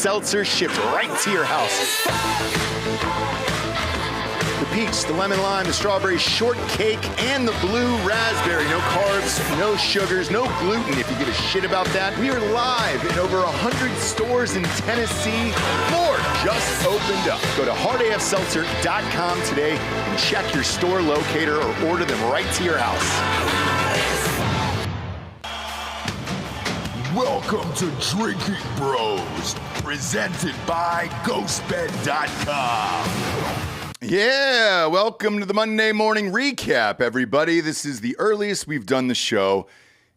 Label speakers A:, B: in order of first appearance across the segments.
A: seltzer shipped right to your house. The peach, the lemon lime, the strawberry shortcake, and the blue raspberry. No carbs, no sugars, no gluten if you give a shit about that. We are live in over 100 stores in Tennessee. More just opened up. Go to hardafseltzer.com today and check your store locator or order them right to your house.
B: Welcome to Drinking Bros, presented by GhostBed.com.
A: Yeah, welcome to the Monday morning recap, everybody. This is the earliest we've done the show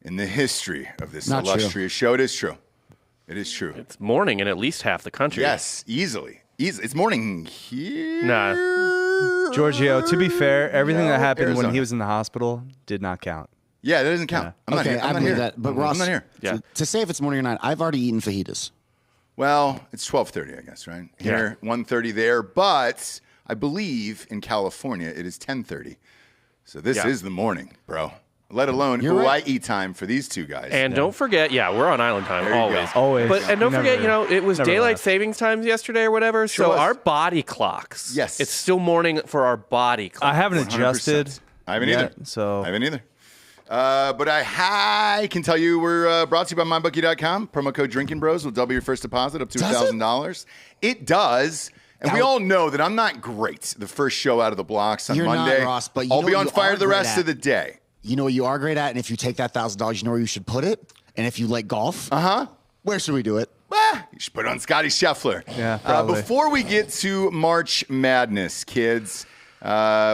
A: in the history of this illustrious show. It is true. It is true.
C: It's morning in at least half the country.
A: Yes, easily. It's morning here.
D: Nah. Giorgio, to be fair, everything that happened when he was in the hospital did not count.
A: Yeah, that doesn't count.
E: Yeah. I'm not here. That, but Ross,
A: I'm not here.
E: Yeah. To say if it's morning or not, I've already eaten fajitas.
A: Well, it's 12:30, I guess, right? Here, 1:30 there, but I believe in California it is 10:30. So this is the morning, bro. Let alone Hawaii time for these two guys.
C: And don't forget, we're on island time always.
D: Always.
C: And don't forget, it was daylight savings times yesterday or whatever.
A: Sure
C: so
A: was.
C: our body clocks.
A: Yes.
C: It's still morning for our body clocks.
D: I haven't adjusted.
A: I haven't either.
D: So
A: I haven't either. But I can tell you we're brought to you by MyBookie.com. Promo code Drinkin Bros will double your first deposit up to $1,000. It does. And we all know that I'm not great the first show out of the blocks on Monday.
E: You're not, Ross, but
A: I'll be on fire the rest of the day.
E: You know what you are great at? And if you take that $1,000, you know where you should put it? And if you like golf, where should we do it?
A: You should put it on Scottie Scheffler.
D: Yeah, probably.
A: Before we get to March Madness, kids,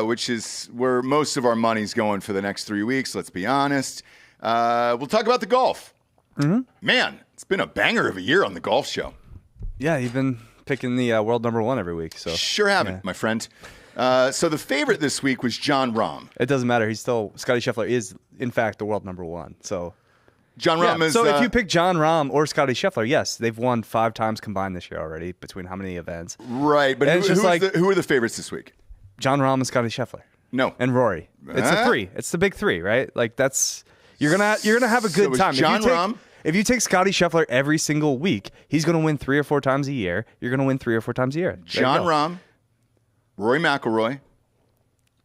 A: which is where most of our money's going for the next 3 weeks, let's be honest, we'll talk about the golf. Mm-hmm. Man, it's been a banger of a year on the golf show.
D: Yeah, you've been picking the world number one every week. So
A: Sure haven't, my friend. So the favorite this week was Jon Rahm.
D: it doesn't matter. Scottie Scheffler is, in fact, the world number one. So
A: Jon Rahm is...
D: So if you pick Jon Rahm or Scottie Scheffler, yes, they've won 5 times combined this year already between how many events?
A: Right, but who are the favorites this week?
D: Jon Rahm and Scottie Scheffler.
A: No.
D: And Rory. It's the three. It's the big three, right? Like you're gonna have a good time.
A: Jon Rahm.
D: If you take Scottie Scheffler every single week, he's going to win 3 or 4 times a year. You're going to win 3 or 4 times a year.
A: Jon Rahm, Rory McIlroy,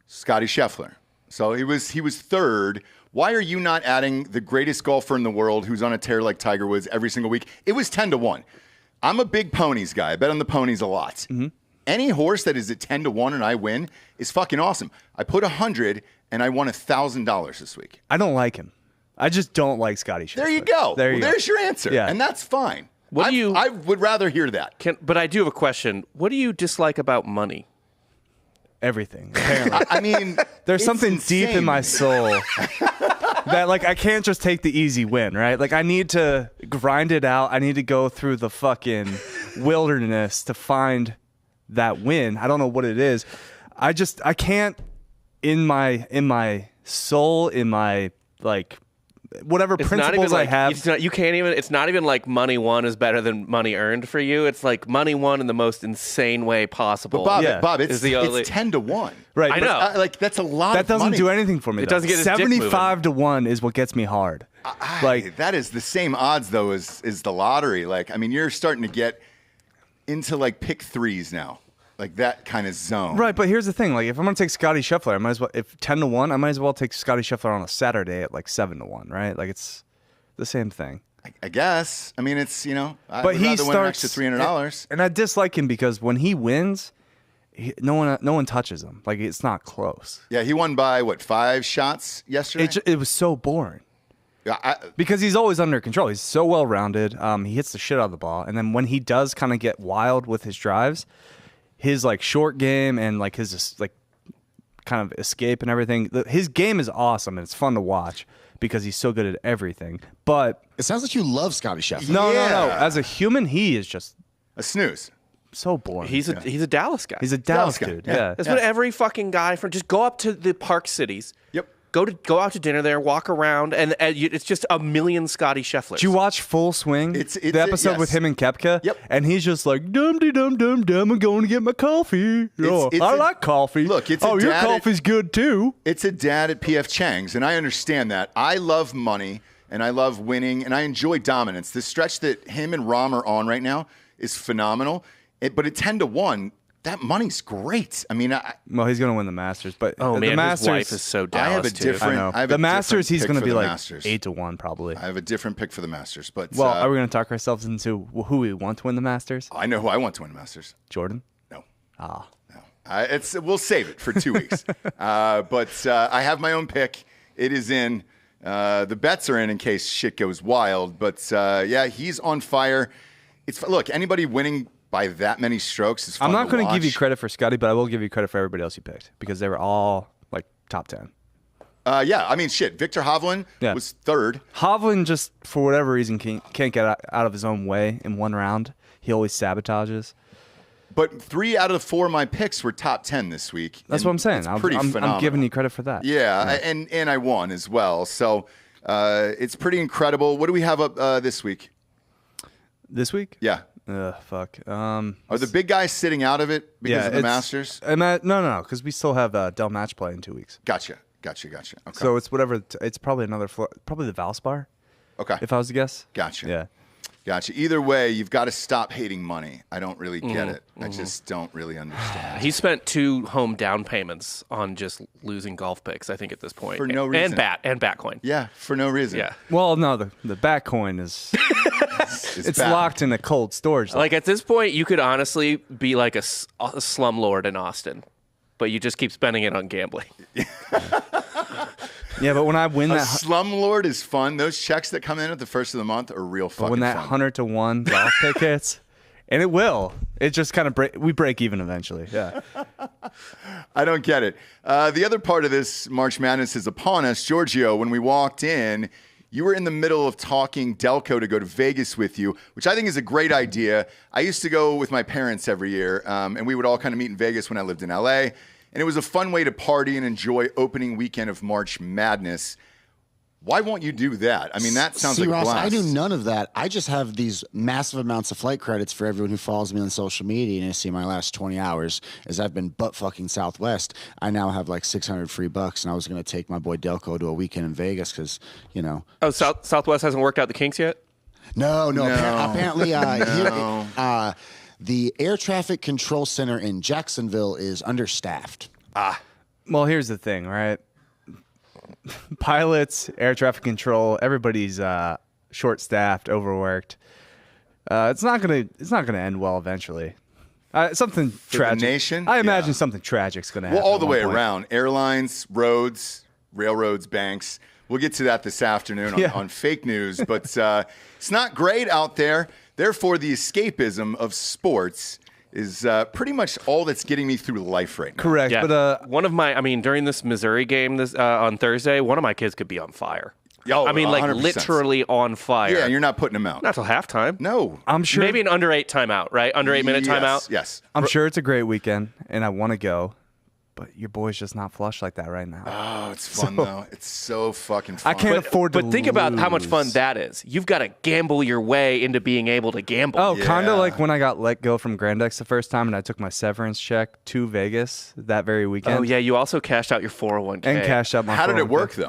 A: Scottie Scheffler. So he was third. Why are you not adding the greatest golfer in the world who's on a tear like Tiger Woods every single week? It was 10-1. I'm a big ponies guy. I bet on the ponies a lot. Mm-hmm. Any horse that is at 10-1 and I win is fucking awesome. I put 100 and I won $1,000 this week.
D: I don't like him. I just don't like Scottie Scheffler.
A: There you go. There's your answer.
D: Yeah.
A: And that's fine.
C: What do you?
A: I would rather hear that.
C: But I do have a question. What do you dislike about money?
D: Everything. Apparently.
A: I mean,
D: there's something
A: insane.
D: deep in my soul that I can't just take the easy win, right? Like I need to grind it out. I need to go through the fucking wilderness to find that win. I don't know what it is. I can't in my soul, in my whatever principles I have.
C: It's not even like money won is better than money earned for you. It's like money won in the most insane way possible.
A: But Bob, it's 10-1.
D: Right.
C: I know.
A: That's a lot
D: that
A: of
D: doesn't
A: money.
D: do anything for me.
C: It doesn't get his dick
D: 75-1 is what gets me hard.
A: That is the same odds though as the lottery. You're starting to get into pick threes now. That kind of zone.
D: Right, but here's the thing. If I'm going to take Scottie Scheffler, I might as well, if 10-1, I might as well take Scottie Scheffler on a Saturday at 7-1, right? It's the same thing.
A: I guess. I mean, it's,
D: but he
A: win an
D: starts
A: extra $300.
D: And I dislike him because when he wins, no one touches him. It's not close.
A: Yeah, he won by, 5 shots yesterday?
D: It was so boring. Because he's always under control. He's so well-rounded. He hits the shit out of the ball. And then when he does kind of get wild with his drives, his short game and his kind of escape and everything. His game is awesome and it's fun to watch because he's so good at everything. But
E: it sounds like you love Scottie Scheffler.
D: No. As a human, he is just
A: a snooze.
D: So boring.
C: He's a Dallas guy.
D: He's a Dallas dude. Yeah.
C: That's what every fucking guy just go up to the park cities.
A: Yep.
C: Go out to dinner there, walk around, and it's just a million Scottie Schefflers.
D: Did you watch Full Swing?
A: It's
D: the episode with him and Koepka?
A: Yep.
D: And he's just like, dum-de-dum-dum-dum, I'm going to get my coffee. I like coffee.
A: Look,
D: your coffee's good too.
A: It's a dad at P.F. Chang's, and I understand that. I love money, and I love winning, and I enjoy dominance. The stretch that him and Rahm are on right now is phenomenal. But at 10-1, that money's great. I mean,
D: Well, he's going to win the Masters, but
C: Oh
D: the
C: man,
D: Masters,
C: his wife is so Dallas
A: I have a
C: too.
A: different.
D: I know.
A: I have
D: The
A: a
D: Masters,
A: different
D: he's
A: pick
D: going to
A: for
D: be
A: the
D: like
A: Masters.
D: 8-1 probably.
A: I have a different pick for the Masters, but
D: Well, are we going to talk ourselves into who we want to win the Masters?
A: I know who I want to win the Masters.
D: Jordan?
A: No.
D: Ah.
A: No. We'll save it for 2 weeks. But I have my own pick. It is in. The bets are in case shit goes wild. But yeah, he's on fire. Look, anybody winning by that many strokes is fun.
D: I'm not
A: going
D: to give you credit for Scottie, but I will give you credit for everybody else you picked because they were all like top 10.
A: Yeah, I mean, shit. Victor Hovland was third.
D: Hovland just, for whatever reason, can't get out of his own way in one round. He always sabotages.
A: But 3 out of the 4 of my picks were top 10 this week.
D: That's what I'm saying.
A: It's pretty phenomenal.
D: I'm giving you credit for that.
A: Yeah, and I won as well. So it's pretty incredible. What do we have up this week?
D: This week?
A: Yeah.
D: Fuck.
A: Are the big guys sitting out of it because of the Masters?
D: No, because we still have Del Match play in 2 weeks.
A: Gotcha. Okay.
D: So it's whatever. It's probably another floor. Probably the Valspar.
A: Okay.
D: If I was to guess.
A: Gotcha.
D: Yeah.
A: Gotcha. Either way, you've got to stop hating money. I don't really get it. I just don't really understand.
C: He spent 2 home down payments on just losing golf picks, I think, at this point.
A: For no reason.
C: And Batcoin.
A: Yeah, for no reason.
C: Yeah.
D: Well, no, the back coin is it's
A: bad.
D: locked in a cold storage.
C: Like at this point, you could honestly be like a slumlord in Austin, but you just keep spending it on gambling.
D: Yeah, but when I win
A: A
D: that,
A: slumlord is fun. Those checks that come in at the first of the month are real fucking
D: when that
A: fun.
D: 100-1 golf pick hits, and it will. It just kind of we break even eventually. Yeah.
A: I don't get it. The other part of this March Madness is upon us. Giorgio, when we walked in, you were in the middle of talking Delco to go to Vegas with you, which I think is a great idea. I used to go with my parents every year, and we would all kind of meet in Vegas when I lived in LA. And it was a fun way to party and enjoy opening weekend of March Madness. Why won't you do that? I mean, that sounds like a
E: Ross,
A: blast.
E: I do none of that. I just have these massive amounts of flight credits for everyone who follows me on social media and they see my last 20 hours as I've been butt fucking Southwest. I now have like 600 free bucks, and I was going to take my boy Delco to a weekend in Vegas because, you know.
C: Oh, Southwest hasn't worked out the kinks yet?
E: No. Apparently, the air traffic control center in Jacksonville is understaffed.
D: Well, here's the thing, right? Pilots, air traffic control, everybody's short-staffed, overworked. It's not gonna end well eventually. Something tragic.
A: the nation?
D: I imagine
A: Yeah.
D: something tragic's gonna happen.
A: Well, all the
D: at one
A: way
D: point.
A: around. Airlines, roads, railroads, banks. We'll get to that this afternoon on fake news. But it's not great out there. Therefore, the escapism of sports is pretty much all that's getting me through life right now.
D: Correct,
C: Yeah.
D: but
C: During this Missouri game on Thursday, one of my kids could be on fire.
A: Yo,
C: I mean, like
A: 100%.
C: literally on fire.
A: Yeah, and you're not putting them out.
C: Not till halftime.
A: No.
D: I'm sure.
C: Maybe an under 8 timeout, right? Under 8 minute timeout.
A: Yes.
D: I'm sure it's a great weekend, and I want to go, but your boy's just not flush like that right now.
A: Oh, it's fun, though. It's so fucking fun.
D: I can't afford to
C: But think about how much fun
D: lose.
C: that is. You've got to gamble your way into being able to gamble.
D: Oh, kind
A: Yeah.
D: of like when I got let go from Grand X the first time and I took my severance check to Vegas that very weekend.
C: Oh, yeah. You also cashed out your 401k.
D: And cashed out my
A: How did it
D: 401k.
A: work, though?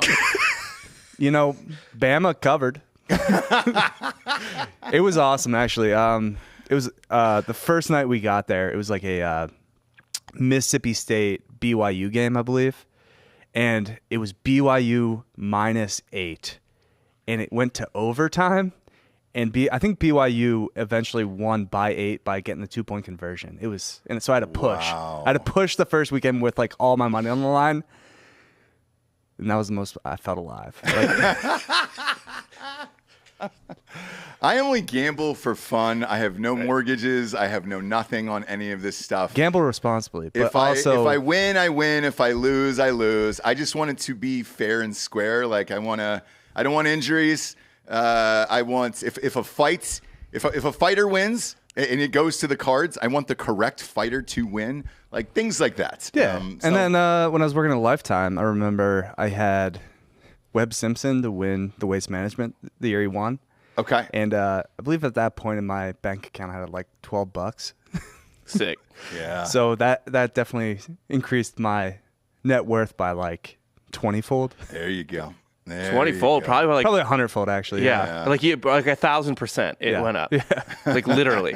D: You know, Bama covered. It was awesome, actually. It was the first night we got there. It was like a Mississippi State BYU game, I believe, and it was BYU -8, and it went to overtime. And I think BYU eventually won by 8 by getting the 2-point conversion. So I had to push.
A: Wow.
D: I had to push the first weekend with like all my money on the line. And that was the most I felt alive. Like,
A: I only gamble for fun. I have no mortgages. I have no nothing on any of this stuff.
D: gamble responsibly, but
A: If I win, I win. If I lose, I lose. I just want it to be fair and square. Like I don't want injuries. I want if a fighter wins and it goes to the cards, I want the correct fighter to win. Like things like that.
D: yeah. And then when I was working at Lifetime, I remember I had Webb Simpson to win the waste management the year he won.
A: okay.
D: And I believe at that point in my bank account, I had like $12.
C: Sick.
A: Yeah.
D: So that definitely increased my net worth by like 20-fold.
A: There you go. There
C: 20-fold,
A: you go.
C: probably like
D: Probably 100-fold, actually.
C: yeah. Like 1,000% it went up. Yeah. Like literally.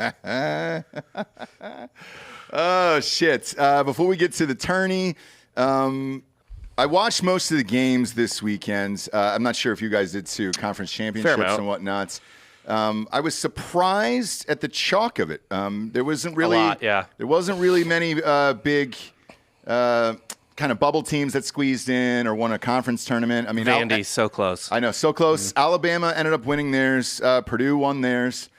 A: Oh shit! Before we get to the tourney, I watched most of the games this weekend. I'm not sure if you guys did too. Conference championships
C: amount.
A: and whatnot. I was surprised at the chalk of it. There wasn't really,
C: lot,
A: there wasn't really many big kind of bubble teams that squeezed in or won a conference tournament. I mean,
C: Vandy's so close.
A: I know, so close. Alabama ended up winning theirs. Purdue won theirs.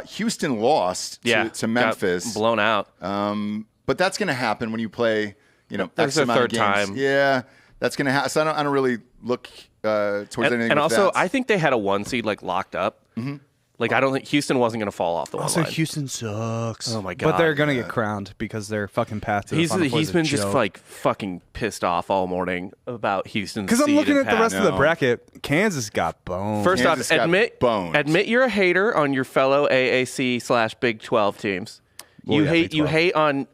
A: Houston lost to Memphis.
C: Got blown out.
A: But that's going to happen when you play,
C: There's
A: X
C: a
A: amount
C: third
A: of games.
C: time.
A: Yeah, that's going to happen. So I don't really look towards anything.
C: And
A: with
C: also,
A: that.
C: I think they had a 1 seed like locked up. Mm-hmm. Like I don't think Houston wasn't going to fall off the one
D: Also,
C: line.
D: Houston sucks.
C: Oh my god!
D: But they're gonna get crowned because their fucking path to the Final Four is
C: He's
D: a
C: been just
D: joke.
C: like fucking pissed off all morning about Houston.
D: Because I'm looking at the rest of the
A: No.
D: bracket. Kansas got boned.
C: First off,
A: Kansas got boned.
C: admit you're a hater on your fellow AAC/Big 12 teams.
D: Well, yeah, Big
C: You
D: 12.
C: hate on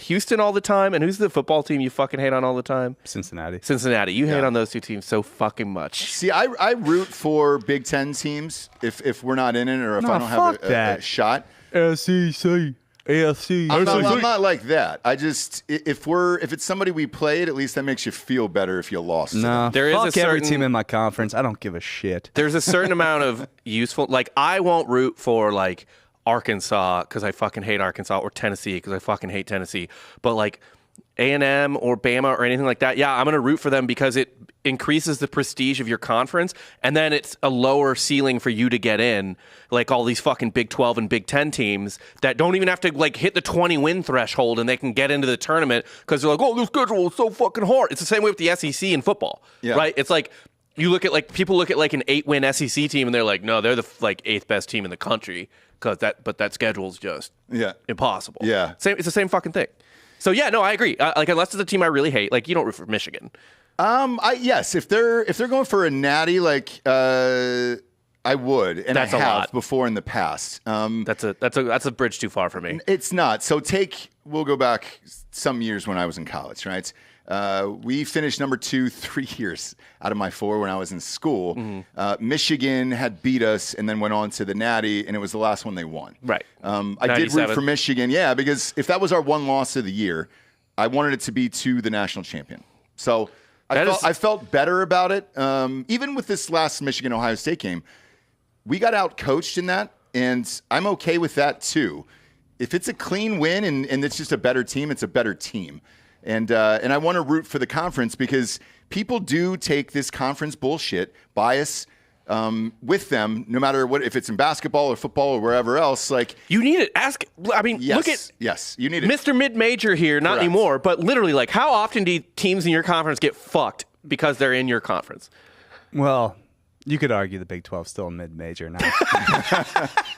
C: Houston all the time, and who's the football team you fucking hate on all the time?
D: Cincinnati.
C: Cincinnati. You hate on those two teams so fucking much.
A: See, I root for Big Ten teams if we're not in it or if I don't have
D: fuck
A: a
D: that.
A: shot.
D: SEC. AFC.
A: I'm not like that. I just if it's somebody we played, at least that makes you feel better if you lost. to
D: No,
A: them.
C: There is
D: fuck
C: a
D: every
C: certain-
D: team in my conference. I don't give a shit.
C: There's a certain amount of useful. Like I won't root for like Arkansas because I fucking hate Arkansas, or Tennessee because I fucking hate Tennessee. But like A&M or Bama or anything like that, yeah, I'm gonna root for them because it increases the prestige of your conference, and then it's a lower ceiling for you to get in. Like all these fucking Big 12 and Big 10 teams that don't even have to like hit the 20 win threshold, and they can get into the tournament because they're like, oh, the schedule is so fucking hard. It's the same way with the SEC in football, right? It's like. You look at like people look at like an 8-win SEC team and they're like, no, they're the like 8th best team in the country but that schedule's just impossible.
A: Yeah,
C: it's the same fucking thing. So yeah, no, I agree. Like unless it's a team I really hate, like you don't root for Michigan.
A: Yes, if they're going for a natty, like I would, and
C: That's
A: I
C: a
A: have
C: lot.
A: before in the past.
C: That's a bridge too far for me.
A: It's not. So we'll go back some years when I was in college, right? We finished number 2 3 years out of my 4 when I was in school.
C: Mm-hmm.
A: Michigan had beat us and then went on to the Natty, and it was the last one they won.
C: Right.
A: I did root for Michigan, yeah, because if that was our one loss of the year, I wanted it to be to the national champion. So I felt better about it. Even with this last Michigan-Ohio State game, we got out-coached in that, and I'm okay with that too. If it's a clean win and it's just a better team, it's a better team. And I want to root for the conference because people do take this conference bullshit bias with them, no matter what, if it's in basketball or football or wherever else. Like
C: you need it. Look at
A: you need it.
C: Mr. Mid-Major here, not
A: Correct.
C: anymore, but literally, like, how often do teams in your conference get fucked because they're in your conference?
D: Well, you could argue the Big 12 is still a mid-major now.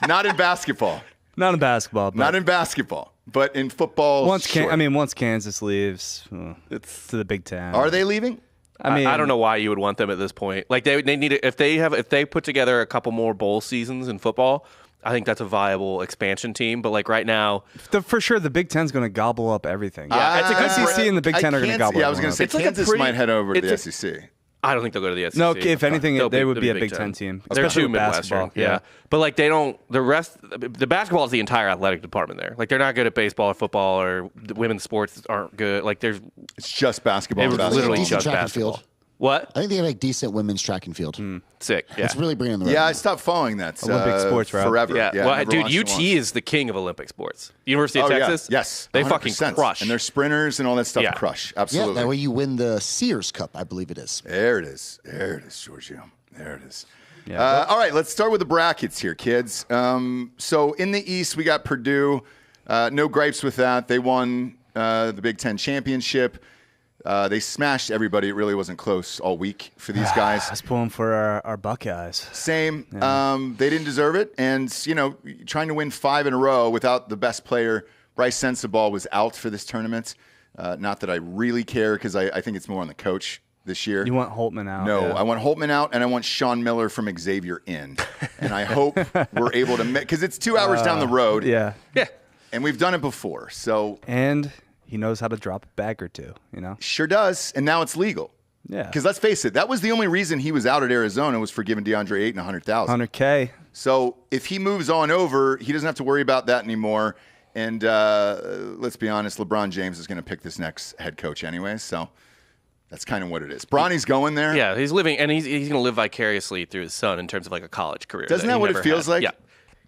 A: Not in basketball.
D: Not in basketball. But
A: Not in basketball, but in football.
D: once
A: sure.
D: once Kansas leaves, it's to the Big Ten.
A: Are they leaving?
D: I mean,
C: I don't know why you would want them at this point. Like they need it if they put together a couple more bowl seasons in football. I think that's a viable expansion team. But like right now,
D: for sure, the Big Ten's going to gobble up everything.
C: Yeah, it's a good
D: SEC and the Big Ten are going to gobble.
A: Yeah, I was going to say
C: It's like a
A: Kansas
C: pretty-
A: might head over to the
C: it's
A: SEC.
C: I don't think they'll go to the SEC.
D: No, if anything,
C: They'll
D: they would be a
C: Big
D: Big Ten team,
C: They're
D: especially
C: too
D: with
C: Midwestern.
D: basketball.
C: Yeah, but like they don't. The basketball is the entire athletic department there. Like they're not good at baseball or football, or the women's sports aren't good. Like there's
A: It's just basketball.
C: it
A: and
C: was
A: basketball.
C: literally
E: Decent
C: just
E: track and
C: basketball.
E: field.
C: What?
E: I think they have like decent women's track and field.
C: Sick. Yeah.
E: It's really bringing the
A: Yeah, I
E: revenue.
A: stopped following that.
D: Olympic sports, right?
A: forever.
C: Yeah.
A: I
C: Well,
A: never
C: dude,
A: watched it
C: UT
A: once.
C: is the king of Olympic sports. University of
A: Oh,
C: Texas.
A: Yeah. Yes,
C: They
A: 100%.
C: fucking crush.
A: and their sprinters and all that stuff.
C: Yeah.
A: Crush.
E: Yeah,
A: Absolutely.
E: that way you win the Sears Cup, I believe it is.
A: There it is. There it is, Giorgio. There it is. All right, let's start with the brackets here, kids. So in the East, we got Purdue. No gripes with that. They won the Big Ten championship. They smashed everybody. It really wasn't close all week for these guys.
D: I was pulling for our Buckeyes.
A: Same. They didn't deserve it. And, trying to win 5 in a row without the best player, Bryce Sensabaugh, was out for this tournament. Not that I really care because I think it's more on the coach this year.
D: You want Holtman out?
A: No,
D: yeah.
A: I want Holtman out, and I want Sean Miller from Xavier in. And I hope we're able to make – because it's 2 hours down the road.
D: Yeah.
C: Yeah.
A: And we've done it before. So
D: And he knows how to drop a bag or two,
A: sure does. And now it's legal.
D: Yeah.
A: Because let's face it, that was the only reason he was out at Arizona was for giving DeAndre Ayton $100,000.
D: 100K.
A: So if he moves on over, he doesn't have to worry about that anymore. And let's be honest, LeBron James is going to pick this next head coach anyway. So that's kind of what it is. Bronny's going there.
C: Yeah, he's living, and he's going to live vicariously through his son in terms of like a college career.
A: Doesn't that
C: he
A: what it
C: never
A: feels
C: had.
A: like?
C: Yeah.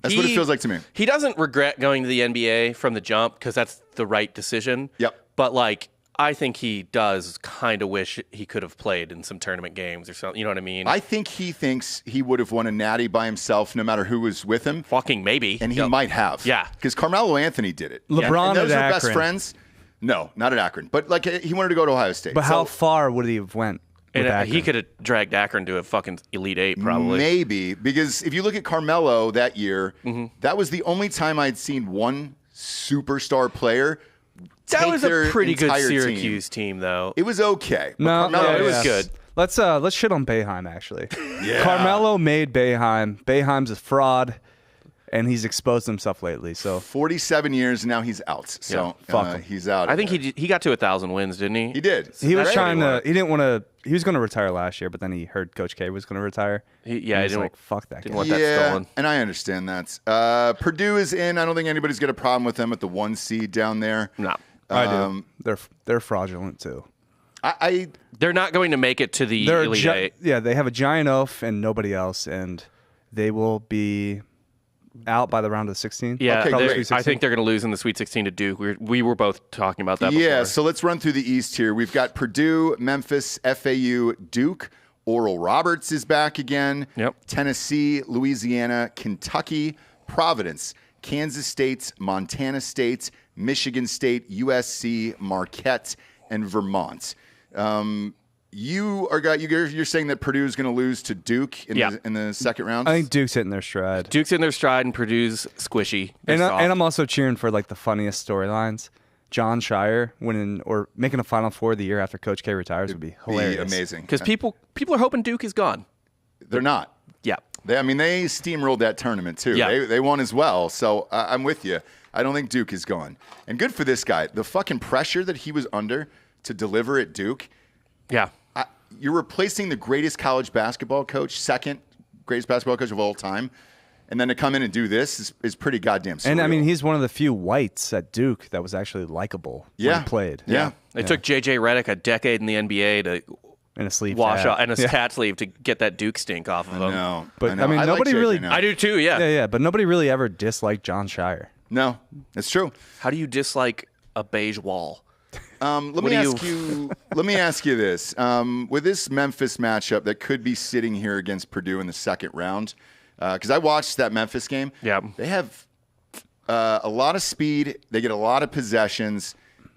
A: That's what it feels like to me.
C: He doesn't regret going to the NBA from the jump because that's the right decision.
A: Yep.
C: But like, I think he does kind of wish he could have played in some tournament games or something. You know what I mean?
A: I think he thinks he would have won a natty by himself no matter who was with him.
C: Fucking maybe.
A: And he might have.
C: Yeah.
A: Because Carmelo Anthony did it.
D: LeBron
A: and those
D: at
A: are best
D: Akron.
A: friends. No, not at Akron. But like he wanted to go to Ohio State.
D: But how far would he have went?
C: And
D: with
C: he
D: Akron?
C: could have dragged Akron to a fucking Elite Eight, probably.
A: Maybe. Because if you look at Carmelo that year, that was the only time I'd seen one superstar player
C: That
A: take
C: was a
A: their
C: pretty good
A: entire
C: Syracuse team, though.
A: It was okay. But
D: No,
A: Carmelo
C: it was
A: is-
C: good.
D: Let's shit on Boeheim actually.
A: Yeah.
D: Carmelo made Boeheim. Boeheim's a fraud, and he's exposed himself lately. So
A: 47 years and now he's out. So
D: fuck him.
A: he's out.
C: I think he got to 1,000 wins, didn't he?
A: he did.
D: he was
A: Right.
D: trying to. He didn't want to. He was going to retire last year, but then he heard Coach K was going to retire.
C: Yeah,
D: And
C: he
D: he's
C: didn't
D: like, fuck that
C: didn't
D: guy.
C: want that
A: Yeah,
C: stolen.
A: and I understand that. Purdue is in. I don't think anybody's got a problem with them at the 1 seed down there.
C: No.
D: I do. They're fraudulent too.
A: I
C: They're not going to make it to the
D: They're
C: Elite Eight.
D: yeah. They have a giant oaf and nobody else, and they will be out by the round of 16.
C: Yeah,
A: Okay,
C: they're-
A: great.
C: I think they're going to lose in the Sweet 16 to Duke. We were both talking about that
A: yeah.
C: before.
A: So let's run through the East here. We've got Purdue, Memphis, FAU, Duke. Oral Roberts is back again.
C: Yep.
A: Tennessee, Louisiana, Kentucky, Providence, Kansas State, Montana State, Michigan State, USC, Marquette, and Vermont. You're saying that Purdue is going to lose to Duke in,
C: Yeah.
A: in the second round?
D: I think Duke's hitting their stride.
C: Duke's in their stride and Purdue's squishy. They're
D: And
C: soft.
D: I'm also cheering for like the funniest storylines. John Shire winning or making a Final Four the year after Coach K retires would be hilarious.
A: amazing.
C: Because people are hoping Duke is gone.
A: They're not.
C: Yeah.
A: They steamrolled that tournament too.
C: Yeah.
A: They won as well. So I'm with you. I don't think Duke is gone. And good for this guy. The fucking pressure that he was under to deliver at Duke.
C: Yeah.
A: You're replacing the greatest college basketball coach, second greatest basketball coach of all time, and then to come in and do this is pretty goddamn surreal.
D: And I mean, he's one of the few whites at Duke that was actually likable when he played.
A: Yeah.
C: It took J.J. Redick a decade in the NBA to
D: In a sleeve
C: wash
D: tab.
C: off and a
D: Yeah.
C: cat sleeve to get that Duke stink off of him.
A: No.
D: But,
A: know.
D: I mean,
A: like
D: nobody
A: JJ
D: really-
A: now.
C: I do too, yeah.
D: Yeah, but nobody really ever disliked John Shire.
A: No, it's true.
C: How do you dislike a beige wall?
A: Let me ask you this: with this Memphis matchup that could be sitting here against Purdue in the second round, because I watched that Memphis game.
C: Yeah.
A: They have a lot of speed. They get a lot of possessions.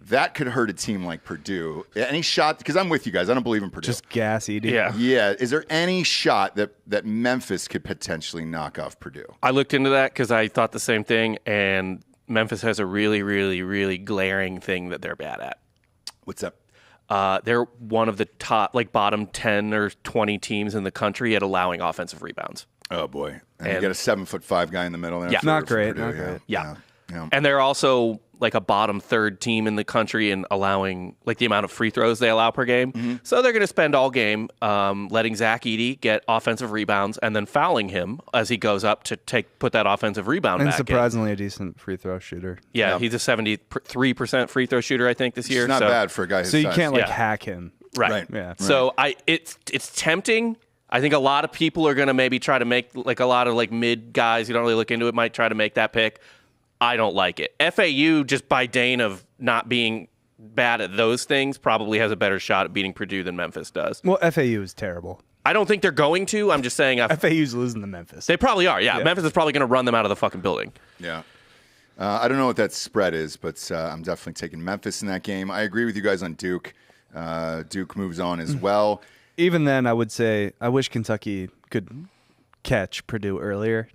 A: That could hurt a team like Purdue. Any shot? Because I'm with you guys. I don't believe in Purdue.
D: Just gas eating.
C: Yeah.
A: Yeah. Is there any shot that Memphis could potentially knock off Purdue?
C: I looked into that because I thought the same thing, and Memphis has a really, really, really glaring thing that they're bad at.
A: What's up?
C: They're one of the top, like bottom 10 or 20 teams in the country at allowing offensive rebounds.
A: Oh boy! And you
C: And-
A: got a 7'5" guy in the middle there.
C: Yeah.
D: Not great,
A: Purdue,
D: not great.
C: Yeah.
A: Yeah.
C: And they're also like a bottom third team in the country in allowing like the amount of free throws they allow per game.
A: Mm-hmm.
C: So they're going to spend all game letting Zach Edey get offensive rebounds and then fouling him as he goes up to put that offensive rebound
D: And
C: back in.
D: surprisingly a decent free throw shooter.
C: Yeah,
A: Yep.
C: he's a 73% free throw shooter, I think, this year.
A: It's not
C: so,
A: bad for a guy his
D: So you
A: size.
D: can't like
C: Yeah.
D: hack him.
C: Right.
A: Right.
D: Yeah.
C: So it's tempting. I think a lot of people are going to maybe try to make like a lot of like mid guys who don't really look into it might try to make that pick. I don't like it. FAU, just by dint of not being bad at those things, probably has a better shot at beating Purdue than Memphis does.
D: Well, FAU is terrible.
C: I don't think they're going to. I'm just saying
D: FAU's losing to Memphis.
C: they probably are. Yeah, Memphis is probably going to run them out of the fucking building.
A: Yeah. I don't know what that spread is, but I'm definitely taking Memphis in that game. I agree with you guys on Duke. Duke moves on as well.
D: Even then, I would say I wish Kentucky could catch Purdue earlier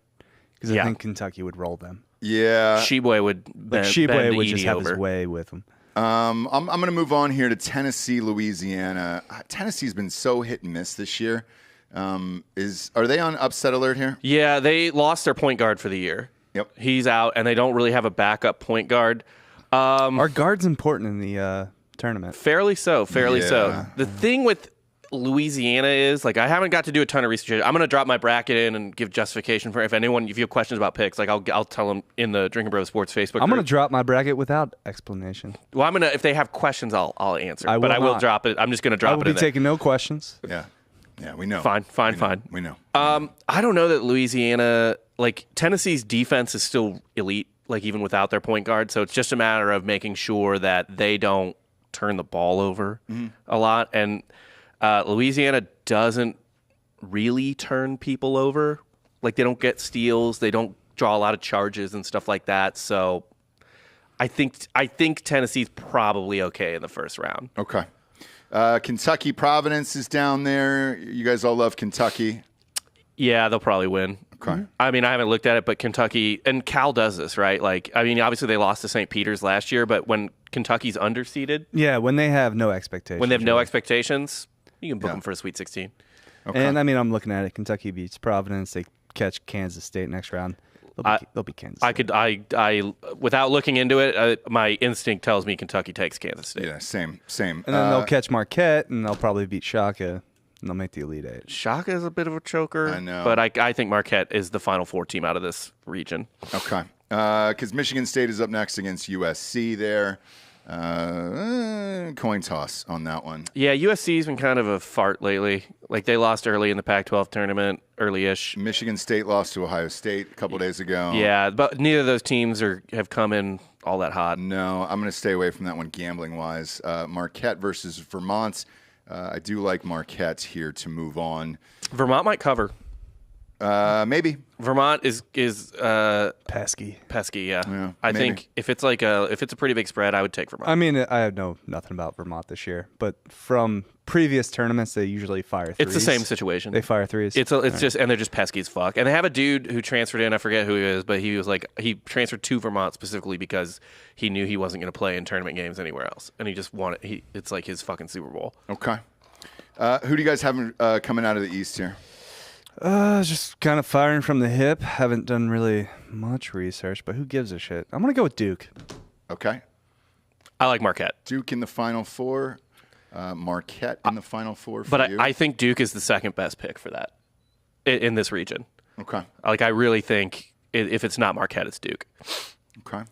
D: because
C: Yeah.
D: I think Kentucky would roll them.
A: Yeah.
C: Sheboy would
D: Like
C: bend
D: Sheboy would
C: Edey
D: just have
C: over.
D: his way with them.
A: I'm going to move on here to Tennessee, Louisiana. Tennessee's been so hit and miss this year. Are they on upset alert here?
C: Yeah, they lost their point guard for the year.
A: Yep.
C: He's out, and they don't really have a backup point guard.
D: Are guards important in the tournament?
C: Fairly so.
A: Yeah.
C: The thing with Louisiana is. Like, I haven't got to do a ton of research. I'm going to drop my bracket in and give justification for if you have questions about picks, like I'll tell them in the Drinkin' Bros Sports Facebook
D: I'm going
C: group.
D: to drop my bracket without explanation.
C: Well, if they have questions, I'll answer.
D: I
C: will
D: not.
C: drop it. I'm just going to drop
D: I
C: it
D: will
C: in
D: be
C: there.
D: taking no questions.
A: Yeah, we know.
C: Fine.
A: We know.
C: I don't know that Louisiana, like Tennessee's defense is still elite, like even without their point guard. So it's just a matter of making sure that they don't turn the ball over a lot. And Louisiana doesn't really turn people over. Like, they don't get steals. They don't draw a lot of charges and stuff like that. So I think Tennessee's probably okay in the first round.
A: Okay. Kentucky Providence is down there. You guys all love Kentucky.
C: Yeah, they'll probably win.
A: Okay.
C: I mean, I haven't looked at it, but Kentucky and Cal does this, right? Like, I mean, obviously they lost to St. Peter's last year, but when Kentucky's underseeded,
D: Yeah, when they have no expectations.
C: when they have no expectations, you can book them for a Sweet 16.
A: Okay.
D: And I mean, I'm looking at it. Kentucky beats Providence. They catch Kansas State next round. They'll be Kansas State.
C: I without looking into it, my instinct tells me Kentucky takes Kansas State.
A: Yeah, same.
D: And then they'll catch Marquette, and they'll probably beat Shaka, and they'll make the Elite Eight.
C: Shaka is a bit of a choker.
A: I know.
C: But I think Marquette is the Final Four team out of this region.
A: Okay. Because Michigan State is up next against USC there. Coin toss on that one.
C: Yeah, USC's been kind of a fart lately. Like, they lost early in the Pac-12 tournament, early-ish.
A: Michigan State lost to Ohio State a couple days ago.
C: Yeah, but neither of those teams have come in all that hot.
A: No, I'm going to stay away from that one gambling-wise. Marquette versus Vermont. I do like Marquette here to move on.
C: Vermont might cover.
A: Maybe.
C: Vermont is
D: Pesky.
C: pesky. Yeah,
A: Yeah,
C: I
A: maybe.
C: think if it's a pretty big spread, I would take Vermont.
D: I mean, I know nothing about Vermont this year, but from previous tournaments, they usually fire threes.
C: It's the same situation.
D: They fire threes.
C: It's just and they're just pesky as fuck. And they have a dude who transferred in. I forget who he is, but he was like he transferred to Vermont specifically because he knew he wasn't going to play in tournament games anywhere else, and he just wanted. It's like his fucking Super Bowl.
A: Okay. Who do you guys have coming out of the East here?
D: Just kind of firing from the hip. Haven't done really much research, but who gives a shit? I'm going to go with Duke.
A: Okay.
C: I like Marquette,
A: Duke in the Final Four. Marquette in the Final Four for
C: but
A: you.
C: I think Duke is the second best pick for that in this region.
A: Okay.
C: Like, I really think if it's not Marquette, it's Duke.
A: Okay.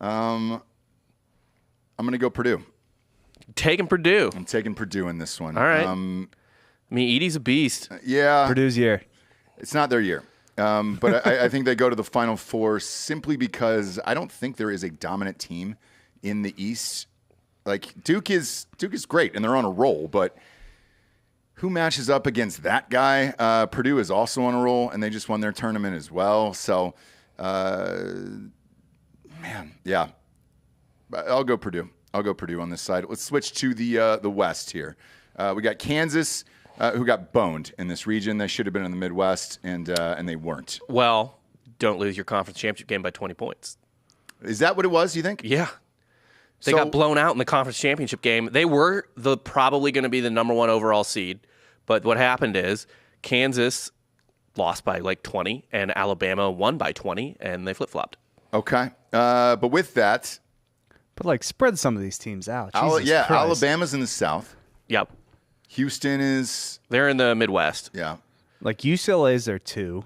A: I'm going to go Purdue.
C: Taking Purdue.
A: I'm taking Purdue in this one.
C: All right. I mean, Edie's a beast.
A: Yeah.
D: Purdue's year.
A: It's not their year. But I think they go to the Final Four simply because I don't think there is a dominant team in the East. Like, Duke is great, and they're on a roll, but who matches up against that guy? Purdue is also on a roll, and they just won their tournament as well. So, man, yeah. I'll go Purdue. I'll go Purdue on this side. Let's switch to the West here. We got Kansas, who got boned in this region. They should have been in the Midwest, and they weren't.
C: Well, don't lose your conference championship game by 20 points.
A: Is that what it was, you think?
C: Yeah. They
A: So-
C: got blown out in the conference championship game. They were probably going to be the number 1 overall seed. But what happened is Kansas lost by like 20, and Alabama won by 20, and they flip-flopped.
A: Okay. But with that,
D: But, like, spread some of these teams out. Jesus Christ.
A: Alabama's in the South.
C: Yep.
A: Houston is,
C: They're in the Midwest.
A: yeah.
D: Like, UCLA's their 2.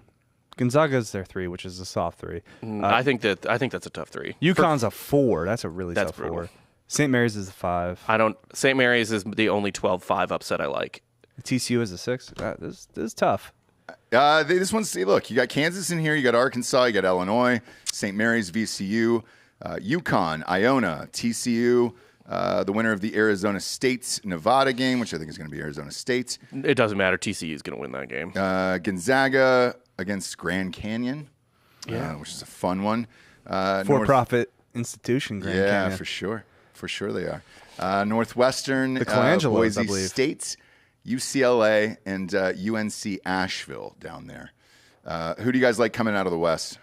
D: Gonzaga's their 3, which is a soft 3.
C: I think that's a tough 3.
D: UConn's a 4. That's a really
C: That's
D: tough
C: brutal.
D: 4. St. Mary's is a 5.
C: St. Mary's is the only 12-5 upset I like.
D: TCU is a 6. This is tough.
A: This one's, look, you got Kansas in here, you got Arkansas, you got Illinois, St. Mary's, VCU, UConn, Iona, TCU, the winner of the Arizona State-Nevada game, which I think is going to be Arizona State.
C: It doesn't matter. TCU is going to win that game.
A: Gonzaga against Grand Canyon, which is a fun one.
D: For-profit institution, Grand
A: Yeah,
D: Canyon.
A: for sure. For sure they are. Northwestern,
D: The Colangelos,
A: Boise
D: I believe.
A: State, UCLA, and UNC Asheville down there. Who do you guys like coming out of the West?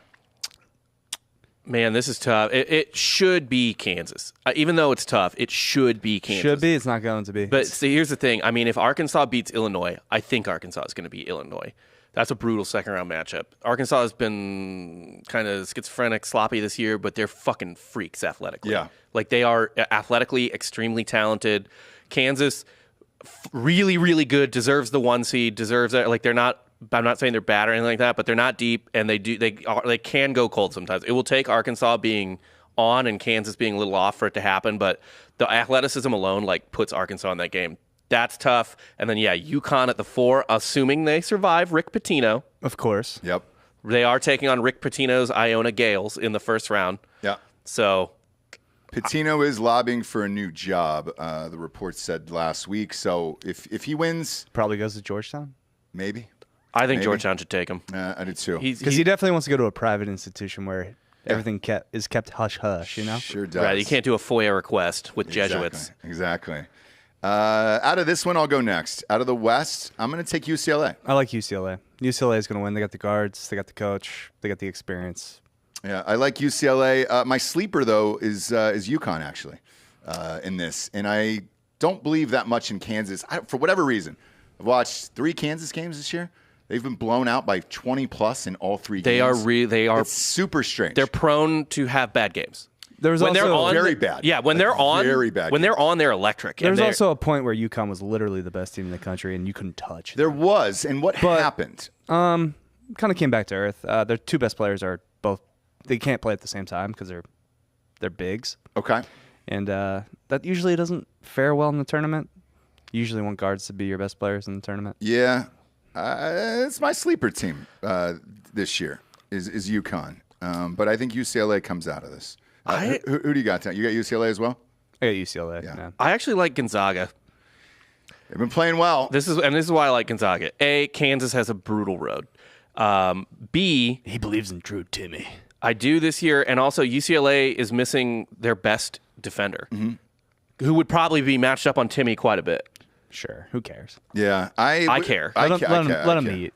C: Man, this is tough. It should be Kansas. Even though it's tough, it should be Kansas.
D: Should be. It's not going to be.
C: But see, here's the thing. I mean, if Arkansas beats Illinois, I think Arkansas is going to beat Illinois. That's a brutal second-round matchup. Arkansas has been kind of schizophrenic, sloppy this year, but they're fucking freaks athletically.
A: Yeah.
C: Like, they are athletically extremely talented. Kansas, really, really good, deserves the 1 seed, deserves it. Like, they're not. I'm not saying they're bad or anything like that, but they're not deep, and they can go cold sometimes. It will take Arkansas being on and Kansas being a little off for it to happen, but the athleticism alone like puts Arkansas in that game. That's tough. And then UConn at the 4, assuming they survive Rick Pitino.
D: Of course.
A: Yep.
C: They are taking on Rick Pitino's Iona Gales in the first round.
A: Yeah.
C: So
A: Pitino is lobbying for a new job. The report said last week. So if he wins,
D: Probably goes to Georgetown.
A: maybe.
C: I think
A: Maybe.
C: Georgetown should take him.
A: I did too.
D: Because he definitely wants to go to a private institution where everything is kept hush-hush, you know?
A: Sure does.
C: Right, you can't do a FOIA request with Jesuits.
A: Exactly. Out of this one, I'll go next. Out of the West, I'm going to take UCLA.
D: I like UCLA. UCLA is going to win. They got the guards. They got the coach. They got the experience.
A: Yeah, I like UCLA. My sleeper, though, is UConn, actually, in this. And I don't believe that much in Kansas. For whatever reason, I've watched 3 Kansas games this year. They've been blown out by 20-plus in all 3 games.
C: They are
A: It's super strange.
C: They're prone to have bad games.
D: There's
C: When they're
D: also
C: on,
A: very bad.
C: Yeah, when
A: Like,
C: they're on,
A: very bad
C: when they're
A: games.
C: on, they're electric.
D: There's
C: And
D: also a point where UConn was literally the best team in the country, and you couldn't touch.
A: There was. And what happened?
D: Kind of came back to earth. Their 2 best players are both. They can't play at the same time because they're bigs,
A: Okay.
D: and that usually doesn't fare well in the tournament. You usually want guards to be your best players in the tournament.
A: Yeah. It's my sleeper team this year is UConn. But I think UCLA comes out of this. Who do you got? You got UCLA as well?
D: I got UCLA.
A: Yeah.
D: Yeah.
C: I actually like Gonzaga.
A: They've been playing well.
C: This is why I like Gonzaga. A, Kansas has a brutal road. B,
D: He believes in Drew Timmy.
C: I do this year, and also UCLA is missing their best defender, who would probably be matched up on Timmy quite a bit.
D: Sure. Who cares?
A: Yeah.
C: I care.
D: Let him
A: care.
D: eat.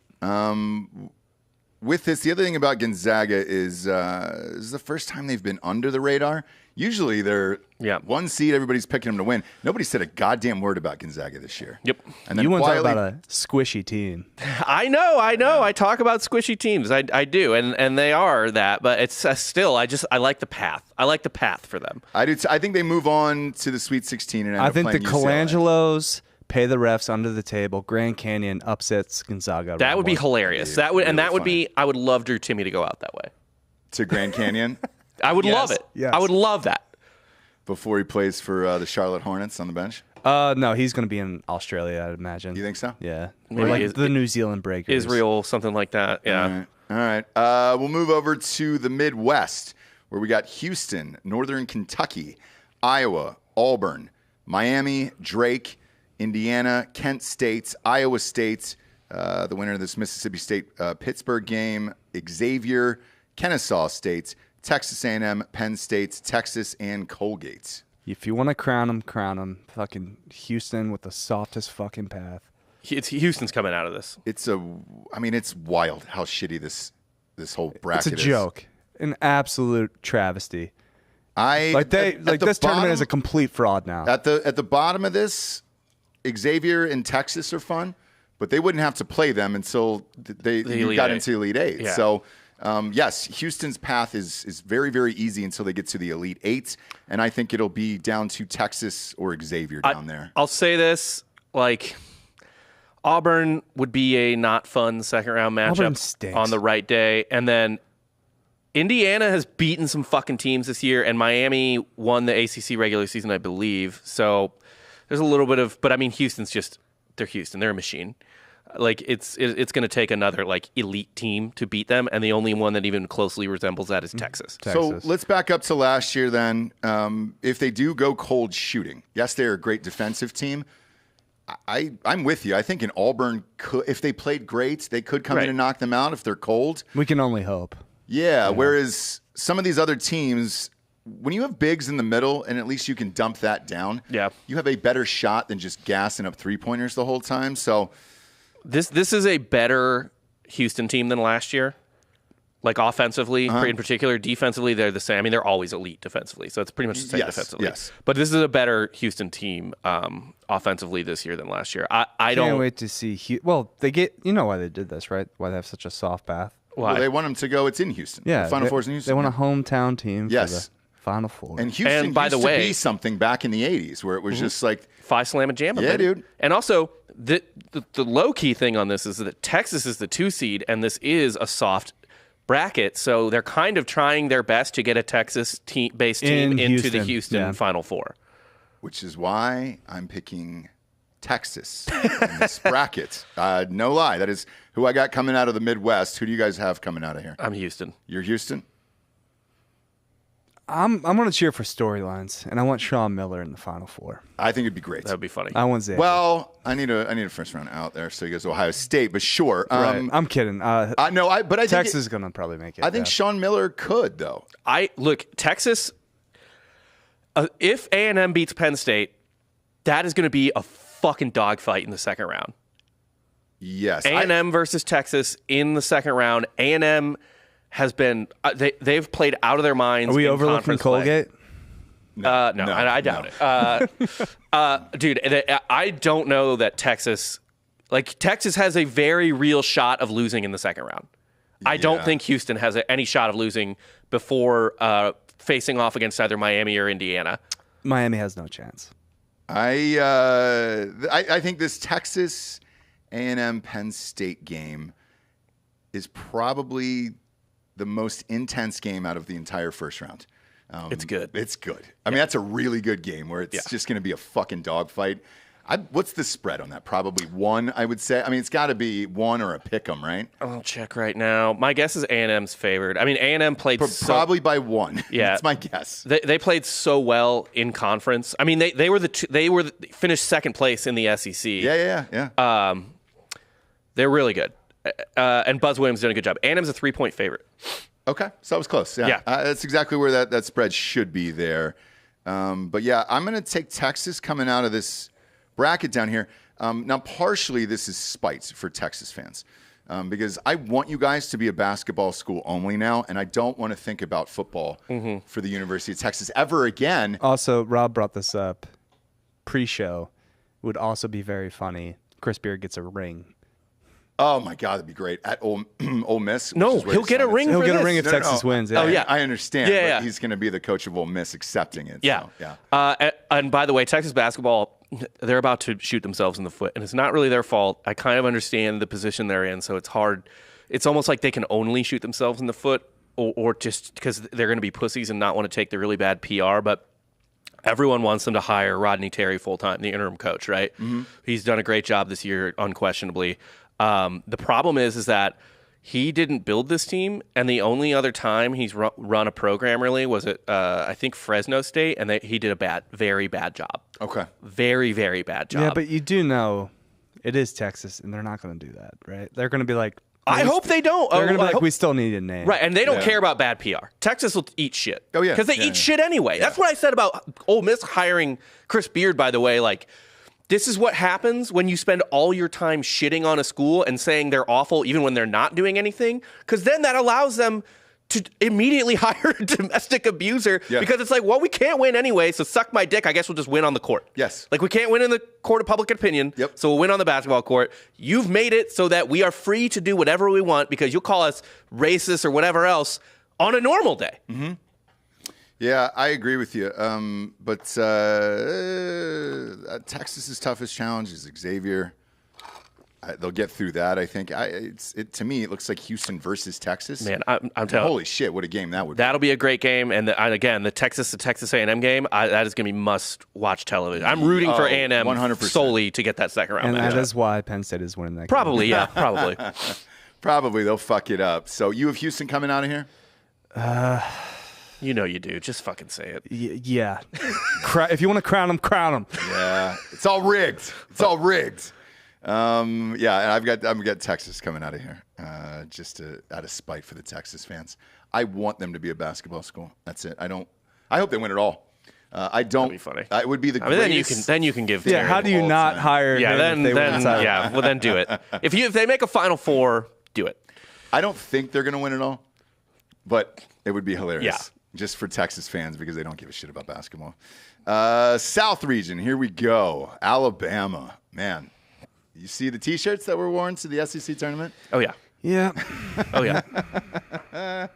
A: With this, the other thing about Gonzaga is this is the first time they've been under the radar. Usually they're 1 seed, everybody's picking them to win. Nobody said a goddamn word about Gonzaga this year.
C: Yep.
A: And then
D: You want to talk
A: quietly,
D: about a squishy team.
C: I know. I talk about squishy teams. I do, and they are that. But it's still, I like the path. I like the path for them.
A: I do. I think they move on to the Sweet 16 and end
D: I
A: up
D: think the
A: playing UCLA.
D: Colangelos pay the refs under the table. Grand Canyon upsets Gonzaga.
C: That
D: round
C: would be
D: one.
C: hilarious.
A: That'd be
C: That would
A: really
C: be. I would love Drew Timmy to go out that way.
A: to Grand Canyon
C: I would love it.
D: Yes.
C: I would love that.
A: before he plays for the Charlotte Hornets on the bench.
D: No, he's going to be in Australia, I'd imagine.
A: You think so?
D: Yeah.
C: Maybe
D: Or like the New Zealand Breakers.
C: Israel, something like that. Yeah.
A: All right. We'll move over to the Midwest, where we got Houston, Northern Kentucky, Iowa, Auburn, Miami, Drake, Indiana, Kent State, Iowa State, the winner of this Mississippi State Pittsburgh game, Xavier, Kennesaw State, Texas A&M, Penn State, Texas, and Colgate.
D: If you want to crown him, crown him. Fucking Houston with the softest fucking path.
C: Houston's coming out of this.
A: It's wild how shitty this whole bracket
D: It's a
A: is.
D: joke. An absolute travesty.
A: At
D: This tournament is a complete fraud now.
A: At the bottom of this, Xavier and Texas are fun, but they wouldn't have to play them until you
C: Elite
A: got
C: Eight.
A: into Elite Eight.
C: Yeah.
A: So, yes, Houston's path is very, very easy until they get to the Elite Eight, and I think it'll be down to Texas or Xavier down there.
C: I'll say this, Auburn would be a not fun second round
D: Auburn
C: matchup
D: stinks.
C: on the right day. And then Indiana has beaten some fucking teams this year, and Miami won the ACC regular season, I believe. So there's a little bit of, but I mean, they're Houston. They're a machine. It's going to take another elite team to beat them, and the only one that even closely resembles that is Texas.
A: So let's back up to last year then. If they do go cold shooting, yes, they're a great defensive team. I'm with you. I think in Auburn, if they played great, they could come in and knock them out if they're cold.
D: We can only hope.
A: Yeah, whereas some of these other teams, when you have bigs in the middle and at least you can dump that down, you have a better shot than just gassing up three-pointers the whole time. So
C: this is a better Houston team than last year. Offensively, in particular, defensively, they're the same. I mean, they're always elite defensively, so it's pretty much the same defensively.
A: Yes.
C: But this is a better Houston team offensively this year than last year. I
D: Can't
C: don't
D: wait to see. Well, they get. You know why they did this, right? Why they have such a soft path?
C: Why?
A: Well, they want them to go. It's in Houston.
D: Yeah,
A: the Final Four's in Houston.
D: They want a hometown team.
A: Yes.
D: For the Final Four.
A: And Houston
C: And by
A: used
C: the way-
A: to be something back in the 80s where it was just like,
C: Phi Slamma Jamma,
A: Yeah,
C: baby.
A: dude.
C: And also, the low-key thing on this is that Texas is the 2 seed, and this is a soft bracket, so they're kind of trying their best to get a Texas-based team
D: In
C: into the
D: Houston,
C: Houston
D: yeah.
C: Final Four.
A: which is why I'm picking Texas in this bracket. No lie. That is who I got coming out of the Midwest. Who do you guys have coming out of here?
C: I'm Houston.
A: You're Houston?
D: I'm going to cheer for storylines, and I want Sean Miller in the Final Four.
A: I think it'd be great.
C: That would be funny.
D: I want Xavier.
A: Well, I need a first round out there, so he goes to Ohio State, but sure.
D: Right. I'm kidding.
A: But I think
D: Texas is going to probably make it.
A: I think Sean Miller could though.
C: Look, Texas, if A&M beats Penn State, that is going to be a fucking dogfight in the second round.
A: Yes,
C: A&M versus Texas in the second round. A&M has been they've played out of their minds.
D: Are we
C: in
D: overlooking
C: conference play.
D: Colgate?
C: No, I doubt it. Dude, I don't know that Texas has a very real shot of losing in the second round. I don't think Houston has any shot of losing before facing off against either Miami or Indiana.
D: Miami has no chance.
A: I think this Texas A&M Penn State game is probably the most intense game out of the entire first round.
C: It's good.
A: It's good. I mean, that's a really good game where it's just going to be a fucking dogfight. What's the spread on that? Probably 1, I would say. I mean, it's got to be 1 or a pick 'em, right?
C: I'll check right now. My guess is A&M's favored. I mean, A&M played
A: Probably by 1.
C: Yeah,
A: that's my guess.
C: They played so well in conference. I mean, they finished second place in the SEC.
A: Yeah.
C: They're really good. And Buzz Williams did a good job. A&M's a 3-point favorite.
A: Okay, so that was close. Yeah. That's exactly where that spread should be there. But yeah, I'm going to take Texas coming out of this bracket down here. Now, partially this is spite for Texas fans because I want you guys to be a basketball school only now, and I don't want to think about football for the University of Texas ever again.
D: Also, Rob brought this up pre-show. Would also be very funny. Chris Beard gets a ring.
A: Oh my God, that'd be great at Ole Miss.
C: No, he'll get a ring.
D: He'll
C: for
D: get a
C: this.
D: ring if Texas wins. Yeah.
C: Oh, yeah.
A: I understand.
C: Yeah,
A: but he's going to be the coach of Ole Miss, accepting it.
C: Yeah.
A: So, yeah.
C: And by the way, Texas basketball, they're about to shoot themselves in the foot, and it's not really their fault. I kind of understand the position they're in, so it's hard. It's almost like they can only shoot themselves in the foot, or just because they're going to be pussies and not want to take the really bad PR. But everyone wants them to hire Rodney Terry full-time, the interim coach, right? Mm-hmm. He's done a great job this year, unquestionably. The problem is that he didn't build this team, and the only other time he's run a program really was at I think Fresno State, and he did a very bad job.
A: Okay.
C: Very, very bad job.
D: Yeah, but you do know it is Texas, and they're not going to do that, right? They're going to be like,
C: I hope they don't.
D: They're going to be
C: I
D: like,
C: hope-
D: we still need a name.
C: Right, and they don't care about bad PR. Texas will eat shit.
A: Oh, yeah.
C: Because they eat shit anyway. That's what I said about Ole Miss hiring Chris Beard, by the way. Like, this is what happens when you spend all your time shitting on a school and saying they're awful even when they're not doing anything. Because then that allows them to immediately hire a domestic abuser because it's like, well, we can't win anyway, so suck my dick. I guess we'll just win on the court.
A: Yes.
C: Like, we can't win in the court of public opinion, so we'll win on the basketball court. You've made it so that we are free to do whatever we want because you'll call us racist or whatever else on a normal day.
A: Mm-hmm. Yeah, I agree with you. But Texas's toughest challenge is Xavier. They'll get through that, I think. To me, it looks like Houston versus Texas.
C: Man, I'm telling you.
A: Holy shit, what a game that would be.
C: That'll be a great game. And again, the Texas A&M game, that is going to be must-watch television. I'm rooting for A&M
A: 100%.
C: solely to get that second round
D: And
C: matchup.
D: that is why Penn State is winning that game.
C: Probably, yeah, probably.
A: Probably they'll fuck it up. So you have Houston coming out of here?
C: You know you do. Just fucking say it.
D: Yeah. If you want to crown them, crown them.
A: Yeah. It's all rigged. It's all rigged. Yeah, and I've got Texas coming out of here, just out of spite for the Texas fans. I want them to be a basketball school. That's it. I hope they win it all. I don't.
C: That'd be funny.
A: It would be the greatest.
C: Then you can give.
D: Yeah,
C: Terry
D: how do you not
A: time.
D: hire him if they win the title?
C: yeah. Well, then do it. If they make a Final Four, do it.
A: I don't think they're going to win it all, but it would be hilarious.
C: Yeah.
A: Just for Texas fans because they don't give a shit about basketball. South region, here we go. Alabama. Man, you see the T-shirts that were worn to the SEC tournament?
C: Oh, yeah.
D: Yeah.
C: Oh, yeah.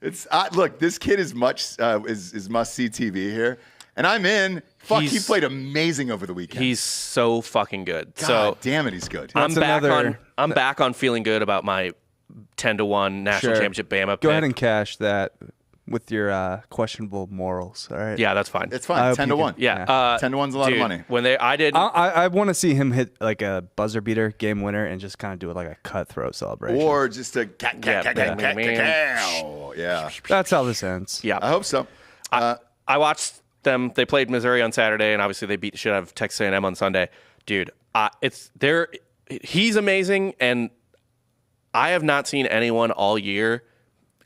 A: Look, this kid is is must see TV here, and I'm in. Fuck, he played amazing over the weekend.
C: He's so fucking good.
A: God
C: so
A: damn it, he's good.
C: I'm back on feeling good about my 10-1 national championship Bama pick.
D: Go ahead and cash that with your questionable morals. All right.
C: Yeah, that's fine.
A: It's fine. 10-1.
C: Yeah,
A: 10-1's a lot of money.
C: When
D: I want to see him hit like a buzzer beater game winner and just kind of do it like a cutthroat celebration.
A: Or just a yeah.
D: That's how this ends.
C: Yeah,
A: I hope so.
C: I watched them. They played Missouri on Saturday, and obviously they beat the shit out of Texas A&M on Sunday. Dude, he's amazing, and I have not seen anyone all year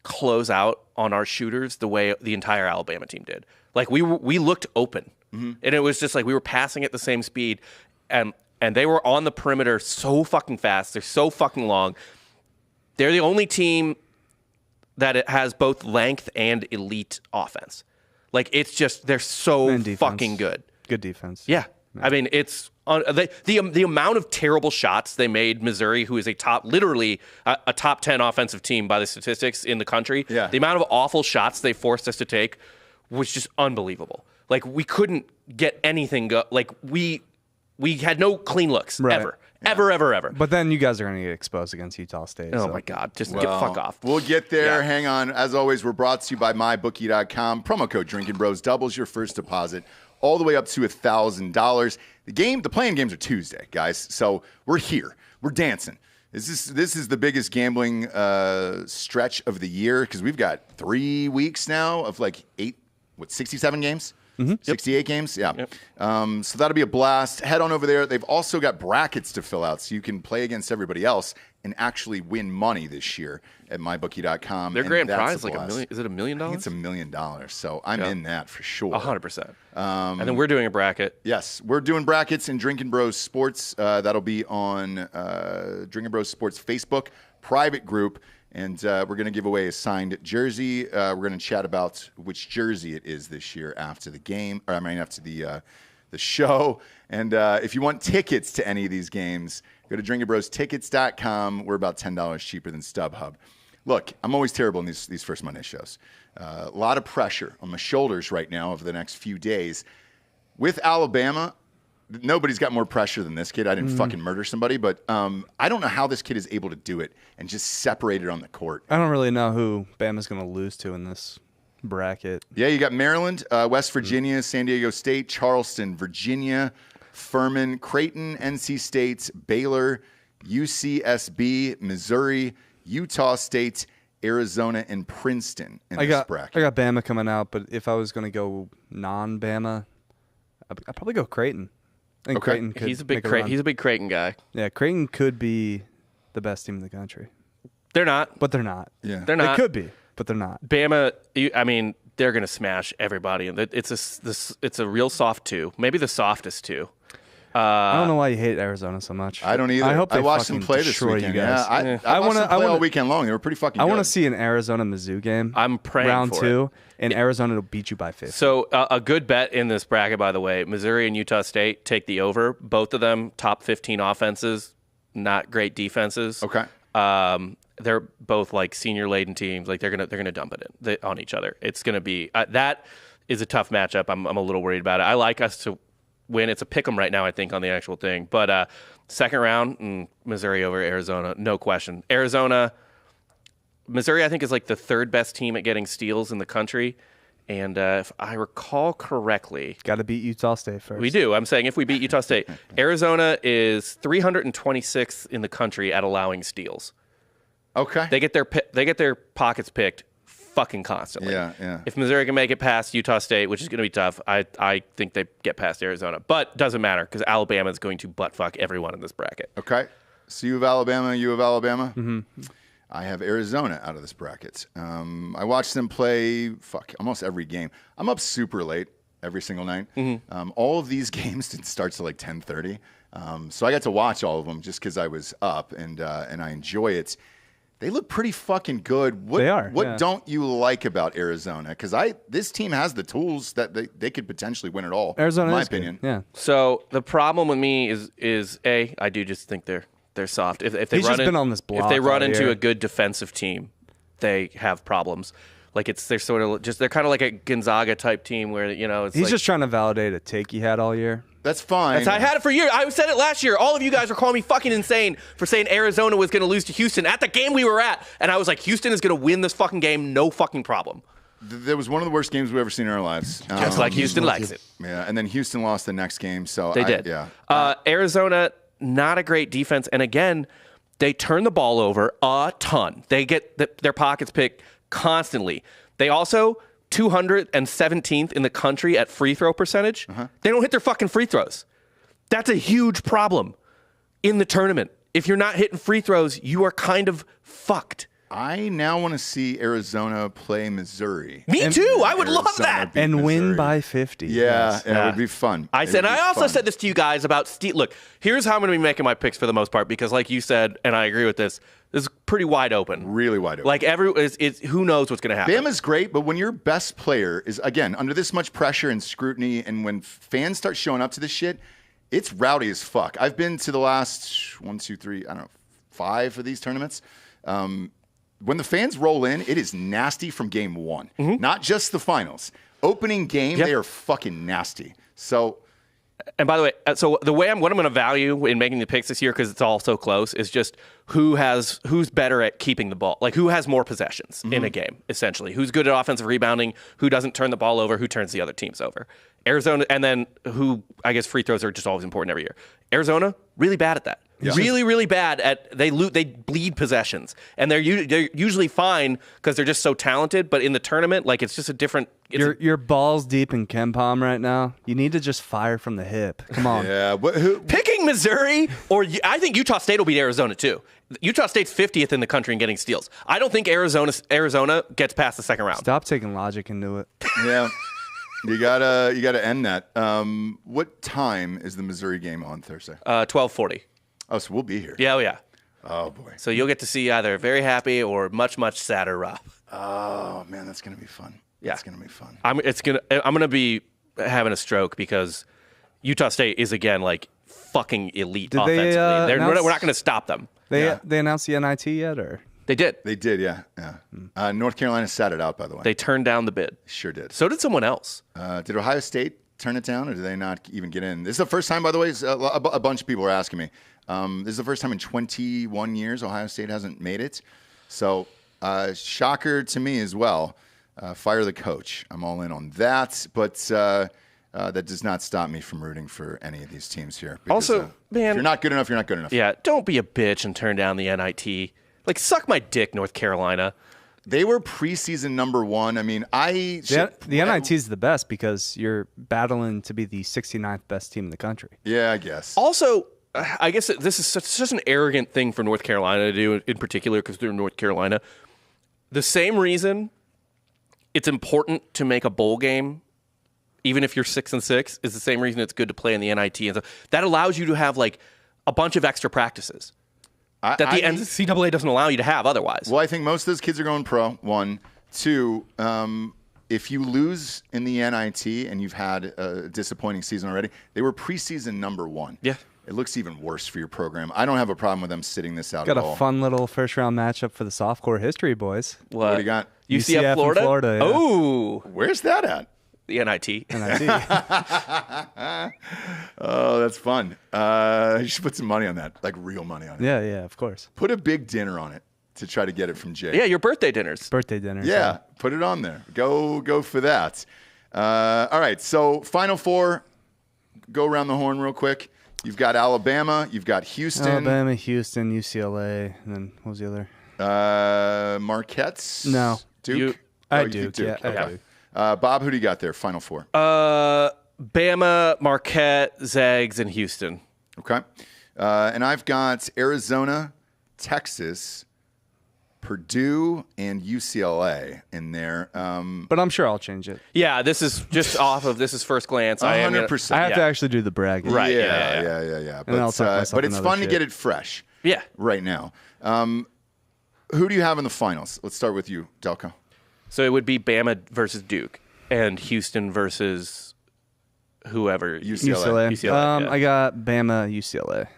C: close out on our shooters the way the entire Alabama team did. Like we looked open, and it was just like we were passing at the same speed, and they were on the perimeter so fucking fast. They're so fucking long. They're the only team that it has both length and elite offense. Like it's just they're so fucking good.
D: Good defense.
C: Yeah. I mean, it's the amount of terrible shots they made Missouri, who is literally a top 10 offensive team by the statistics in the country.
A: Yeah.
C: The amount of awful shots they forced us to take was just unbelievable. Like we couldn't get anything like we had no clean looks ever. Ever.
D: But then you guys are going to get exposed against Utah State.
C: Oh, my God. Just get fuck off.
A: We'll get there. Yeah. Hang on. As always, we're brought to you by MyBookie.com. Promo code Drinkin' Bros doubles your first deposit all the way up to $1,000. The playing games are Tuesday, guys. So we're here. We're dancing. This is the biggest gambling stretch of the year because we've got 3 weeks now of like 67 games? 68 games? Yeah.
C: Yep.
A: So that'll be a blast. Head on over there. They've also got brackets to fill out so you can play against everybody else and actually win money this year at mybookie.com.
C: Their grand prize like $1 million. Is it $1 million?
A: I think it's $1 million. So I'm in that for sure.
C: 100%. And then we're doing a bracket.
A: Yes, we're doing brackets in Drinkin' Bros Sports. That'll be on Drinkin' Bros Sports Facebook private group. And we're going to give away a signed jersey. We're going to chat about which jersey it is this year after the game, after the show. And if you want tickets to any of these games, go to drinkinbrostickets.com. We're about $10 cheaper than StubHub. Look, I'm always terrible in these first Monday shows. A lot of pressure on my shoulders right now over the next few days. With Alabama, nobody's got more pressure than this kid. I didn't fucking murder somebody, but I don't know how this kid is able to do it and just separate it on the court.
D: I don't really know who Bama's going to lose to in this bracket.
A: Yeah, you got Maryland, West Virginia, San Diego State, Charleston, Virginia, Furman, Creighton, NC State, Baylor, UCSB, Missouri, Utah State, Arizona, and Princeton in this bracket.
D: I got Bama coming out, but if I was going to go non-Bama, I'd probably go Creighton. I think Creighton could
C: he's a big Creighton guy.
D: Yeah, Creighton could be the best team in the country.
C: They're not.
D: But they're not.
A: Yeah.
C: They're not.
D: They could be, but they're not.
C: Bama, they're going to smash everybody. It's a real soft 2. Maybe the softest 2.
D: I don't know why you hate Arizona so much.
A: I don't either.
D: I hope they
A: watched them play this weekend.
D: You guys.
A: Yeah, I watched them play all weekend long. They were pretty fucking good.
D: I want to see an Arizona-Mizzou game.
C: I'm praying
D: round
C: for
D: 2, and Arizona will beat you by 50.
C: So a good bet in this bracket, by the way, Missouri and Utah State take the over. Both of them top 15 offenses, not great defenses.
A: Okay.
C: They're both like senior-laden teams. Like they're gonna dump it on each other. It's gonna be that is a tough matchup. I'm a little worried about it. I like us to win. It's a pick 'em right now, I think, on the actual thing. But second round, Missouri over Arizona, no question. Missouri, I think, is like the third best team at getting steals in the country. And if I recall correctly,
D: got to beat Utah State first.
C: We do. I'm saying if we beat Utah State, Arizona is 326th in the country at allowing steals.
A: Okay.
C: They get their pockets picked fucking constantly.
A: Yeah.
C: If Missouri can make it past Utah State, which is going to be tough, I think they get past Arizona. But doesn't matter because Alabama is going to butt fuck everyone in this bracket.
A: Okay. So you have Alabama.
D: Mm-hmm.
A: I have Arizona out of this bracket. I watched them play almost every game. I'm up super late every single night.
C: Mm-hmm.
A: All of these games didn't start till like 10:30. So I got to watch all of them just because I was up and I enjoy it. They look pretty fucking good.
D: They are.
A: What don't you like about Arizona? Because this team has the tools that they could potentially win it all.
D: Arizona,
A: in my
D: is
A: opinion.
D: Good. Yeah.
C: So the problem with me is I do just think they're soft. If they
D: He's
C: run
D: just been on this block
C: if they run
D: all
C: into
D: year.
C: a good defensive team, they have problems. Like they're kind of like a Gonzaga type team where it's
D: He's
C: like,
D: just trying to validate a take he had all year.
A: That's fine.
C: I had it for years. I said it last year. All of you guys were calling me fucking insane for saying Arizona was going to lose to Houston at the game we were at, and I was like, Houston is going to win this fucking game, no fucking problem.
A: That was one of the worst games we've ever seen in our lives.
C: Just like Houston likes it.
A: Yeah, and then Houston lost the next game, so
C: They did.
A: Yeah.
C: Arizona, not a great defense, and again, they turn the ball over a ton. They get their pockets picked constantly. They also 217th in the country at free throw percentage. They don't hit their fucking free throws. That's a huge problem in the tournament. If you're not hitting free throws, you are kind of fucked.
A: I now want to see Arizona play Missouri.
C: Me too. I would love
A: Arizona
C: that.
A: beat
D: And win
A: Missouri.
D: by 50.
A: Yeah, it would be fun.
C: I also
A: fun.
C: said this to you guys about Steve. Look, here's how I'm going to be making my picks for the most part because, like you said, and I agree with this is pretty wide open.
A: Really wide open.
C: Like who knows what's going to happen.
A: Bama's great, but when your best player is, again, under this much pressure and scrutiny, and when fans start showing up to this shit, it's rowdy as fuck. I've been to the last 1, 2, 3, 5 of these tournaments. When the fans roll in, it is nasty from game one. Not just the finals. Opening game, they are fucking nasty. So,
C: and by the way, what I'm going to value in making the picks this year because it's all so close is just who's better at keeping the ball, like who has more possessions in a game, essentially. Who's good at offensive rebounding, who doesn't turn the ball over, who turns the other teams over. Arizona, and then I guess free throws are just always important every year. Arizona, really bad at that. Yeah. Really, really bad at they bleed possessions, and they're usually fine because they're just so talented. But in the tournament, like it's just a different.
D: You're balls deep in Ken Palm right now. You need to just fire from the hip. Come on.
A: yeah.
C: Picking Missouri, I think Utah State will beat Arizona too. Utah State's 50th in the country in getting steals. I don't think Arizona gets past the second round.
D: Stop taking logic into it.
A: Yeah. You gotta end that. What time is the Missouri game on Thursday?
C: 12:40.
A: Oh, so we'll be here.
C: Yeah, oh yeah.
A: Oh boy.
C: So you'll get to see either very happy or much, much sadder Rob.
A: Oh man, that's gonna be fun.
C: Yeah.
A: That's gonna be fun.
C: I'm gonna be having a stroke because Utah State is again like fucking elite offensively. We're not gonna stop them.
D: They announced the NIT yet, or
C: They did.
A: They did, yeah. North Carolina sat it out, by the way.
C: They turned down the bid.
A: Sure did.
C: So did someone else.
A: Did Ohio State turn it down, or did they not even get in? This is the first time, by the way. A bunch of people are asking me. This is the first time in 21 years Ohio State hasn't made it. So, shocker to me as well. Fire the coach. I'm all in on that. But that does not stop me from rooting for any of these teams here. Because,
C: Also, man,
A: if you're not good enough, you're not good enough.
C: Yeah, don't be a bitch and turn down the NIT. Like, suck my dick, North Carolina.
A: They were preseason number one. I mean,
D: the NIT is the best because you're battling to be the 69th best team in the country.
A: Yeah, I guess.
C: Also, I guess this is such an arrogant thing for North Carolina to do in particular because they're North Carolina. The same reason it's important to make a bowl game, even if you're 6-6, is the same reason it's good to play in the NIT. And so that allows you to have like a bunch of extra practices that the NCAA doesn't allow you to have otherwise.
A: Well, I think most of those kids are going pro, 1. 2, if you lose in the NIT and you've had a disappointing season already, they were preseason number 1.
C: Yeah.
A: It looks even worse for your program. I don't have a problem with them sitting this out
D: Got
A: at all.
D: a fun little first-round matchup for the softcore history, boys.
A: What do you got?
C: UCF
D: in
C: Florida?
D: Florida, yeah.
C: Oh,
A: Where's that at?
C: the NIT.
A: Oh, that's fun. You should put some money on that, like real money on it.
D: Yeah, of course.
A: Put a big dinner on it to try to get it from Jay.
C: Yeah, your birthday dinners.
D: Birthday dinner.
A: Yeah, put it on there. Go for that. All right, so Final Four. Go around the horn real quick. You've got Alabama. You've got Houston.
D: Alabama, Houston, UCLA, and then what was the other?
A: Marquette's?
D: No.
A: Duke?
D: I
A: you
D: do.
A: think Duke.
D: Yeah, I
A: Okay.
D: do.
A: Bob, who do you got there? Final Four.
C: Bama, Marquette, Zags, and Houston.
A: Okay. And I've got Arizona, Texas, Purdue, and UCLA in there.
D: But I'm sure I'll change it.
C: Yeah, this is just off of this is first glance.
A: 100%.
D: I have to actually do the bragging.
C: Right.
A: Yeah.
D: And then I'll talk myself
A: But it's
D: another
A: fun to
D: shit.
A: get it fresh.
C: Yeah.
A: Right now. Who do you have in the finals? Let's start with you, Delco.
C: So it would be Bama versus Duke and Houston versus whoever.
A: UCLA.
C: UCLA, yeah.
D: I got Bama, UCLA.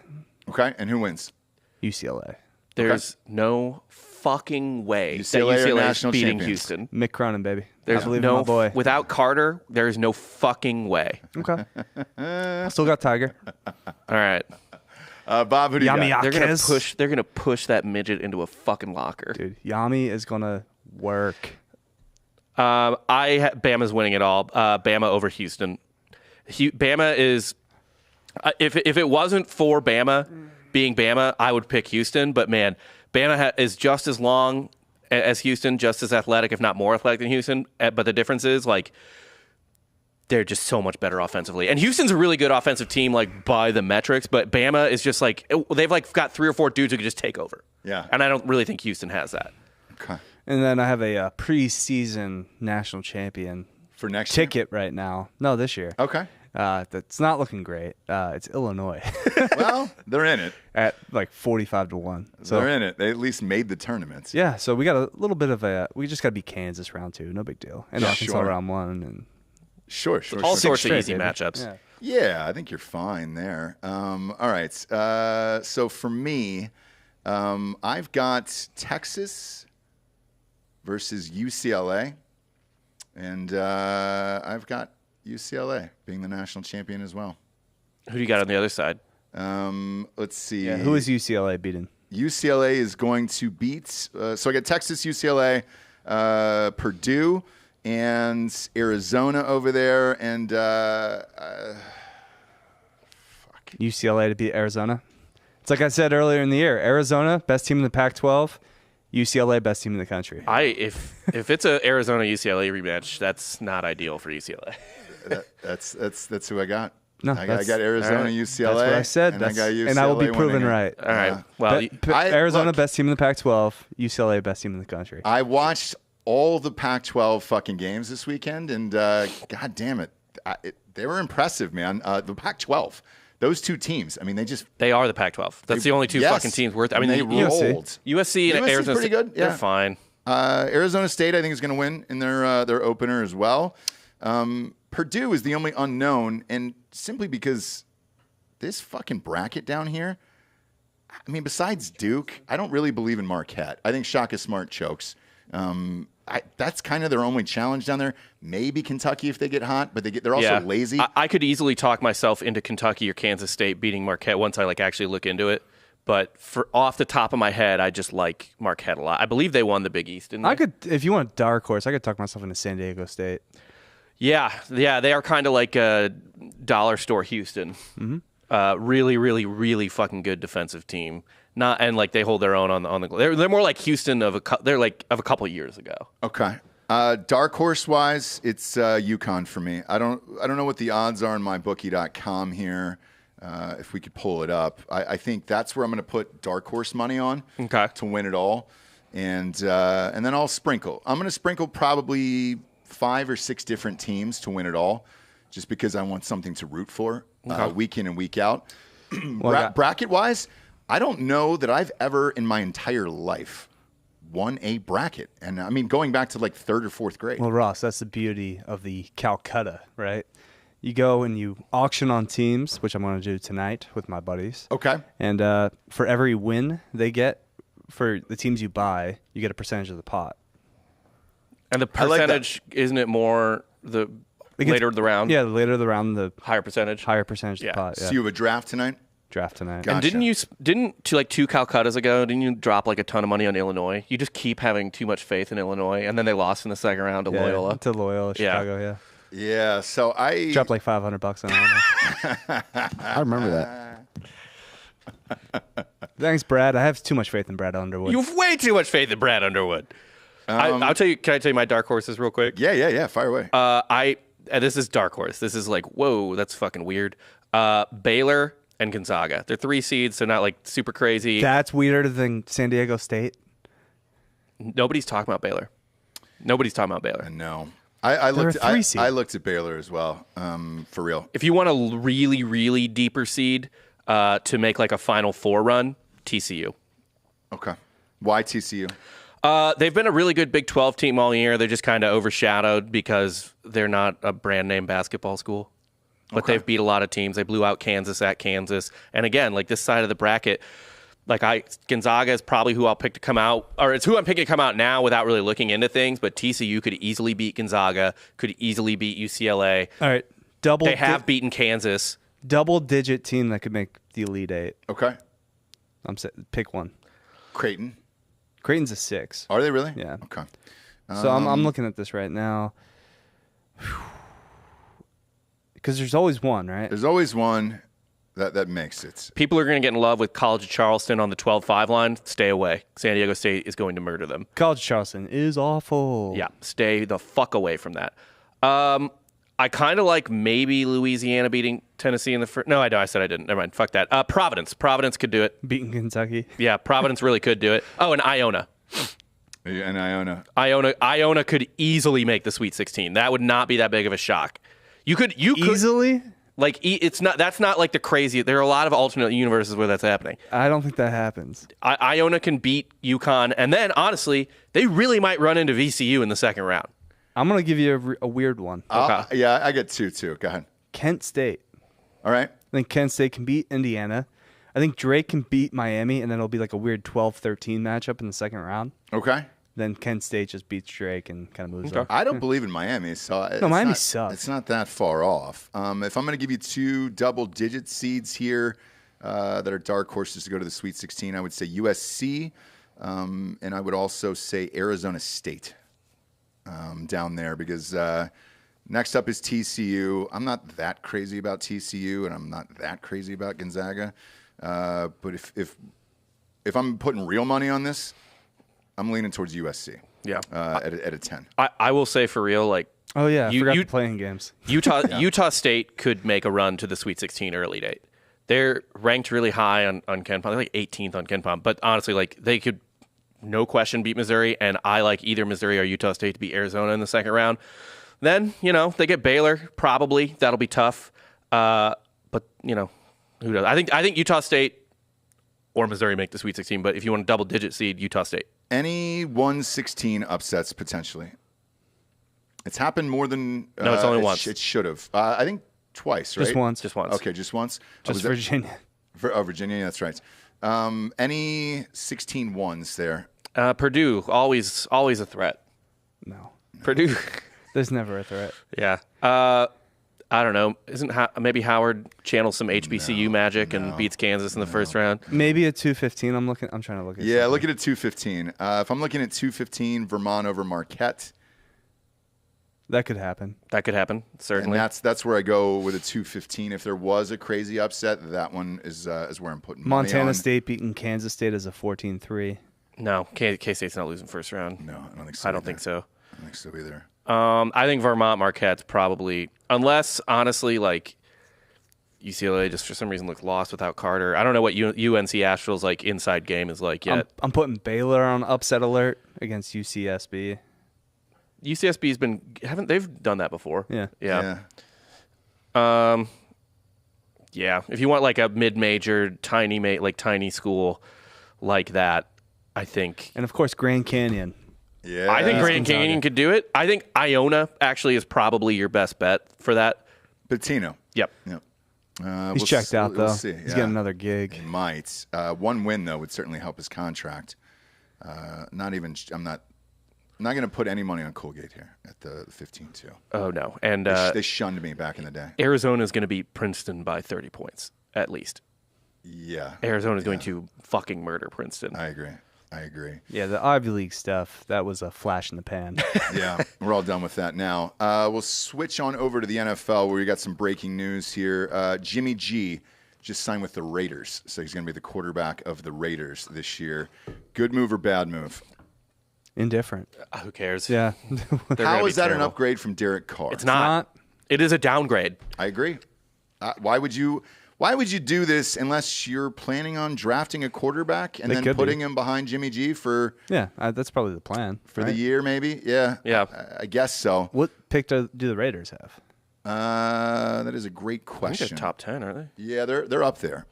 A: Okay. And who wins?
D: UCLA.
C: There's no fucking way
A: UCLA
C: that
A: are
C: UCLA is
A: national
C: beating
A: champions.
C: Houston.
D: Mick Cronin, baby.
C: There's
D: I believe in
C: no
D: my boy.
C: without Carter. There is no fucking way.
D: Okay. Still got Tiger.
C: All right,
A: Bob, who do you
D: Yami
A: got?
D: Yakez.
C: they're gonna push that midget into a fucking locker.
D: Dude, Yami is gonna work.
C: Bama's winning it all. Bama over Houston. Bama is. If it wasn't for Bama being Bama, I would pick Houston. But man, Bama is just as long as Houston, just as athletic, if not more athletic than Houston. But the difference is like they're just so much better offensively. And Houston's a really good offensive team, like by the metrics. But Bama is just like they've like got 3 or 4 dudes who could just take over.
A: Yeah.
C: And I don't really think Houston has that.
A: Okay.
D: And then I have a preseason national champion
A: For next
D: ticket right now. No, this year.
A: year? Okay.
D: That's not looking great. It's Illinois
A: Well, they're in it.
D: at like 45-1. So
A: They're in it. They at least made the tournaments.
D: yeah, so we got a little bit of a. We just got to beat Kansas round 2. No big deal. And
A: Yeah,
D: Arkansas
A: sure.
D: round 1. And
C: All
A: Sure.
D: Six
C: sorts of
D: straight,
C: easy
D: baby.
C: matchups.
D: Yeah.
A: Yeah, I think you're fine there. All right. So for me, I've got Texas versus UCLA, and I've got UCLA being the national champion as well.
C: Who do you got on the other side?
A: Let's see.
D: Yeah, who is UCLA beating?
A: UCLA is going to beat. So I got Texas, UCLA, Purdue, and Arizona over there, and
D: UCLA to beat Arizona. It's like I said earlier in the year. Arizona, best team in the Pac-12. UCLA, best team in the country.
C: If it's a Arizona UCLA rematch, that's not ideal for UCLA.
A: that's who I got.
D: No,
A: I got Arizona,
C: all right.
A: UCLA.
D: That's what I said.
A: and I got UCLA
D: and I will be proven
A: winning it.
D: right.
C: All right. Well,
D: Arizona,
A: look,
D: best team in the Pac-12. UCLA, best team in the country.
A: I watched all the Pac-12 fucking games this weekend, and god damn it, they were impressive, man. The Pac-12, those two teams. I mean,
C: they are the Pac-12. That's the only two
A: yes,
C: fucking teams worth. I mean,
A: they
C: USC
A: rolled.
C: USC and
A: USC 's
C: Arizona
A: pretty good, yeah.
C: They're fine.
A: Arizona State, I think, is going to win in their opener as well. Purdue is the only unknown, and simply because this fucking bracket down here, I mean, besides Duke, I don't really believe in Marquette. I think Shaka Smart chokes. That's kind of their only challenge down there. Maybe Kentucky if they get hot, but they're also lazy.
C: I could easily talk myself into Kentucky or Kansas State beating Marquette once I like actually look into it. But for off the top of my head, I just like Marquette a lot. I believe they won the Big East. Didn't they?
D: I could, if you want dark horse, I could talk myself into San Diego State.
C: Yeah, they are kind of like a dollar store Houston. Mm-hmm. Really, really, really fucking good defensive team. And like they hold their own on the. They're more like Houston of a couple years ago.
A: Okay. Dark horse wise, it's UConn for me. I don't know what the odds are on mybookie.com here. If we could pull it up, I think that's where I'm going to put dark horse money on to win it all, and then I'll sprinkle. I'm going to sprinkle probably 5 or 6 different teams to win it all, just because I want something to root for week in and week out. Bracket wise, I don't know that I've ever in my entire life won a bracket, and I mean going back to like 3rd or 4th grade.
D: Well, Ross, that's the beauty of the Calcutta, right? You go and you auction on teams, which I'm going to do tonight with my buddies.
A: Okay.
D: And for every win they get, for the teams you buy, you get a percentage of the pot.
C: And the percentage, isn't it more the later the round?
D: Yeah, the later the round, the
C: higher percentage.
D: of the pot. Yeah.
A: So you have a draft tonight?
D: Draft tonight.
A: Gotcha.
C: And didn't 2 Calcuttas ago, didn't you drop like a ton of money on Illinois? You just keep having too much faith in Illinois, and then they lost in the second round to Loyola.
D: To Loyola, Chicago, yeah.
A: Yeah, so I
D: Dropped like $500 on Illinois.
E: I remember that.
D: Thanks, Brad. I have too much faith in Brad Underwood.
C: You have way too much faith in Brad Underwood. I'll tell you. Can I tell you my dark horses real quick?
A: Yeah, fire away.
C: This is dark horse. This is like, whoa, that's fucking weird. Baylor and Gonzaga. They're 3 seeds, so not like super crazy.
D: That's weirder than San Diego State.
C: Nobody's talking about Baylor.
A: No. I looked.
D: a 3 seed.
A: I looked at Baylor as well. For real.
C: If you want a really, really deeper seed to make like a Final Four run, TCU.
A: Okay. Why TCU?
C: They've been a really good Big 12 team all year. They're just kind of overshadowed because they're not a brand name basketball school. But they've beat a lot of teams. They blew out Kansas at Kansas. And again, like this side of the bracket, Gonzaga is probably who I'll pick to come out, or it's who I'm picking to come out now without really looking into things. But TCU could easily beat Gonzaga, could easily beat UCLA.
D: All right,
C: They have beaten Kansas.
D: double-digit team that could make the Elite Eight.
A: Okay.
D: Pick one.
A: Creighton.
D: Creighton's a 6.
A: Are they really?
D: Yeah.
A: Okay.
D: So I'm looking at this right now. Because there's always one, right?
A: There's always one that makes it.
C: People are going to get in love with College of Charleston on the 12-5 line. Stay away. San Diego State is going to murder them.
D: College of Charleston is awful.
C: Yeah, stay the fuck away from that. I kind of like maybe Louisiana beating Tennessee in the first. No, I said I didn't. Never mind. Fuck that. Providence could do it.
D: Beating Kentucky.
C: Yeah, Providence really could do it. Oh, and Iona.
A: And Iona.
C: Iona could easily make the Sweet 16. That would not be that big of a shock. You could
D: Easily?
C: like it's not. That's not like the crazy. There are a lot of alternate universes where that's happening.
D: I don't think that happens.
C: Iona can beat UConn, and then honestly, they really might run into VCU in the second round.
D: I'm going to give you a weird one.
A: Yeah, I get two, too. Go ahead.
D: Kent State.
A: All right.
D: I think Kent State can beat Indiana. I think Drake can beat Miami, and then it'll be like a weird 12-13 matchup in the second round.
A: Okay.
D: Then Kent State just beats Drake and kind of moves on.
A: I don't believe in Miami, so
D: Miami sucks.
A: It's not that far off. If I'm going to give you two double-digit seeds here that are dark horses to go to the Sweet 16, I would say USC, and I would also say Arizona State down there because next up is TCU. I'm not that crazy about TCU, and I'm not that crazy about Gonzaga. But if I'm putting real money on this, I'm leaning towards USC.
C: Yeah,
A: at a 10.
C: I will say for real, like
D: oh yeah, I forgot the playing games.
C: Utah State could make a run to the Sweet 16 or Elite Eight. They're ranked really high on KenPom. They're like 18th on KenPom, but honestly, like they could no question beat Missouri, and I like either Missouri or Utah State to beat Arizona in the second round. Then they get Baylor probably. That'll be tough, but who knows? I think Utah State or Missouri make the Sweet 16. But if you want a double-digit seed, Utah State.
A: Any 116 upsets potentially. It's happened more than
C: no. It's only once.
A: It should have. I think twice, right?
D: Just once.
A: Okay, just once.
D: Just Virginia.
A: Virginia, that's right. Any 16 ones there?
C: Purdue always a threat.
D: No.
C: Purdue.
D: There's never a threat.
C: Yeah. I don't know. Isn't maybe Howard channels some HBCU magic and beats Kansas in the first round?
D: Maybe at 215. I'm trying to look at.
A: Yeah,
D: something.
A: look at it 215. If I'm looking at 215, Vermont over Marquette.
D: That could happen.
C: That could happen, certainly.
A: And that's where I go with a 215. If there was a crazy upset, that one is where I'm putting money
D: Montana
A: on.
D: State beating Kansas State as a 14-3.
C: No, K-State's not losing first round.
A: No, I don't think so.
C: I don't think so.
A: I don't think so either.
C: I think Vermont Marquette's probably, unless honestly, like UCLA just for some reason looks lost without Carter. I don't know what UNC Asheville's like inside game is like yet.
D: I'm putting Baylor on upset alert against UCSB.
C: UCSB's they've done that before?
D: Yeah.
C: Yeah. If you want like a mid-major tiny school like that, I think.
D: And of course, Grand Canyon.
A: Yeah,
C: I think Grand Canyon could do it. I think Iona actually is probably your best bet for that.
A: Patino.
C: Yep.
D: He's checked out though.
A: We'll see.
D: He's got another gig.
A: He might. One win though would certainly help his contract. I'm not going to put any money on Colgate here at the 15-2.
C: Oh no, and
A: they shunned me back in the day.
C: Arizona is going to beat Princeton by 30 points at least.
A: Yeah.
C: Arizona is going to fucking murder Princeton.
A: I agree.
D: Yeah, the Ivy League stuff, that was a flash in the pan.
A: Yeah, we're all done with that now. We'll switch on over to the NFL where we got some breaking news here. Jimmy G just signed with the Raiders, so he's going to be the quarterback of the Raiders this year. Good move or bad move?
D: Indifferent.
C: Who cares?
D: Yeah.
A: How is that an upgrade from Derek Carr?
C: It's not. It is a downgrade.
A: I agree. Why would you do this unless you're planning on drafting a quarterback and then putting him behind Jimmy G for
D: that's probably the plan
A: for the year maybe? Yeah. I guess so.
D: What pick do the Raiders have?
A: That is a great
C: I think
A: question.
C: they're top 10, aren't they?
A: Yeah, they're up there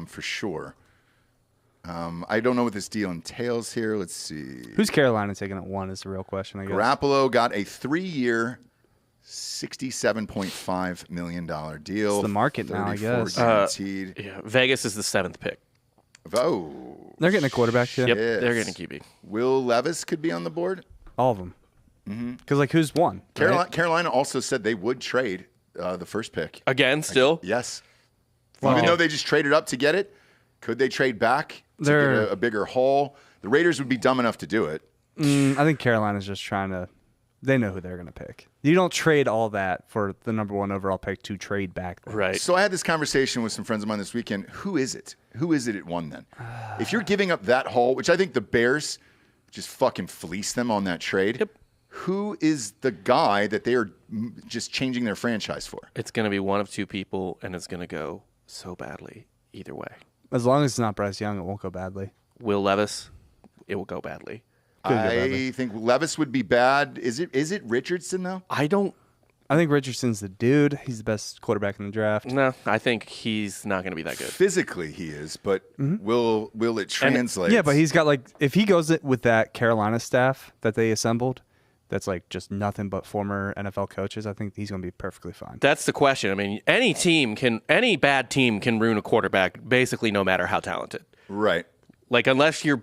A: for sure. I don't know what this deal entails here. Let's see.
D: Who's Carolina taking at 1 is the real question, I guess.
A: Garoppolo got a 3-year, $67.5 million deal.
D: It's the market now, I guess.
A: Guaranteed.
C: Vegas is the 7th pick.
A: Oh,
D: They're getting a quarterback, yeah.
C: Yep,
A: Yes.
C: they're getting a QB.
A: Will Levis could be on the board.
D: All of them. Because, like, who's won? right?
A: Carolina also said they would trade the first pick.
C: Again, still?
A: Yes.
D: Wow.
A: Even though they just traded up to get it, could they trade back to
D: They're-
A: get a bigger haul? The Raiders would be dumb enough to do it.
D: I think Carolina's just trying to. They know who they're going to pick. You don't trade all that for the number 1 overall pick to trade back. There.
C: Right.
A: So I had this conversation with some friends of mine this weekend. Who is it? Who is it at 1 then? If you're giving up that haul, which I think the Bears just fucking fleece them on that trade,
C: Yep.
A: who is the guy that they are just changing their franchise for?
C: It's going to be one of 2 people, and it's going to go so badly either way.
D: As long as it's not Bryce Young, it won't go badly.
C: Will Levis, it will go badly.
A: I think Levis would be bad. Is it Richardson though?
C: I
D: think Richardson's the dude. He's the best quarterback in the draft.
C: No, I think he's not going to be that good.
A: Physically he is, but will it translate?
D: Yeah, but he's got, like, if he goes with that Carolina staff that they assembled, that's like just nothing but former NFL coaches, I think he's going to be perfectly fine.
C: That's the question. I mean, any bad team can ruin a quarterback basically no matter how talented.
A: Right.
C: Like unless you're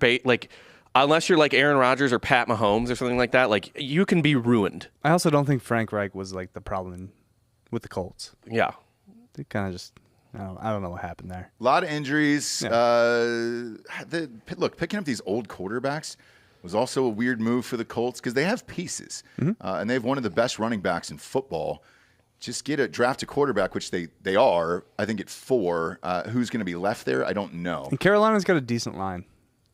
C: like Aaron Rodgers or Pat Mahomes or something like that, like you can be ruined.
D: I also don't think Frank Reich was like the problem with the Colts.
C: Yeah.
D: They kind of just, I don't know what happened there.
A: A lot of injuries.
D: Yeah.
A: Look, picking up these old quarterbacks was also a weird move for the Colts because they have pieces, and they have one of the best running backs in football. Just draft a quarterback, which they are. I think at 4. Who's going to be left there? I don't know.
D: And Carolina's got a decent line.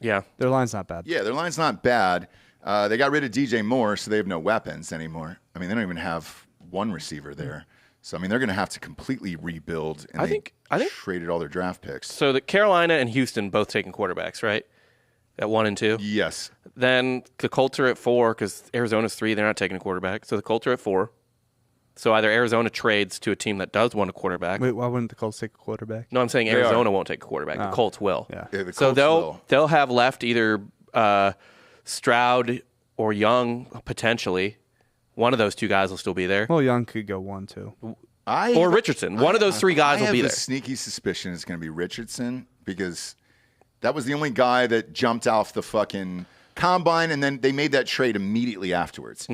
C: Yeah.
D: Their line's not bad.
A: Yeah, their line's not bad. They got rid of DJ Moore, so they have no weapons anymore. I mean, they don't even have one receiver there. So, I mean, they're going to have to completely rebuild. And
C: I think
A: traded all their draft picks.
C: so. The Carolina and Houston both taking quarterbacks, right? At 1 and 2.
A: Yes.
C: Then the Colts are at 4 because Arizona's 3. They're not taking a quarterback, so the Colts are at 4. So either Arizona trades to a team that does want a quarterback.
D: Wait, why wouldn't the Colts take a quarterback?
C: No, I'm saying Arizona won't take a quarterback. The Colts will.
D: Yeah.
A: Yeah, the
C: So
A: Colts
C: they'll have left either Stroud or Young potentially. One of those 2 guys will still be there,
D: Well, Young could go 1, 2.
C: or Richardson. One of those 3 guys
A: I
C: will be
A: have
C: there.
A: a sneaky suspicion it's going to be Richardson because that was the only guy that jumped off the fucking combine, and then they made that trade immediately afterwards,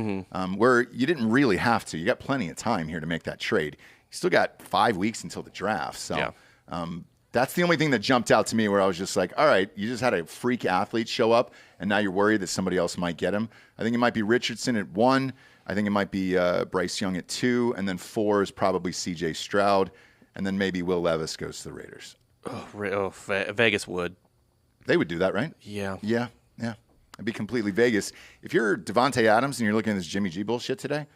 A: where you didn't really have to. You got plenty of time here to make that trade. You still got 5 weeks until the draft. So
C: Yeah.
A: that's the only thing that jumped out to me where I was just like, all right, you just had a freak athlete show up, and now you're worried that somebody else might get him. I think it might be Richardson at 1. I think it might be Bryce Young at 2. And then 4 is probably C.J. Stroud. And then maybe Will Levis goes to the Raiders.
C: Vegas would.
A: They would do that, right?
C: Yeah.
A: Yeah. It'd be completely Vegas. If you're Devontae Adams and you're looking at this Jimmy G bullshit today,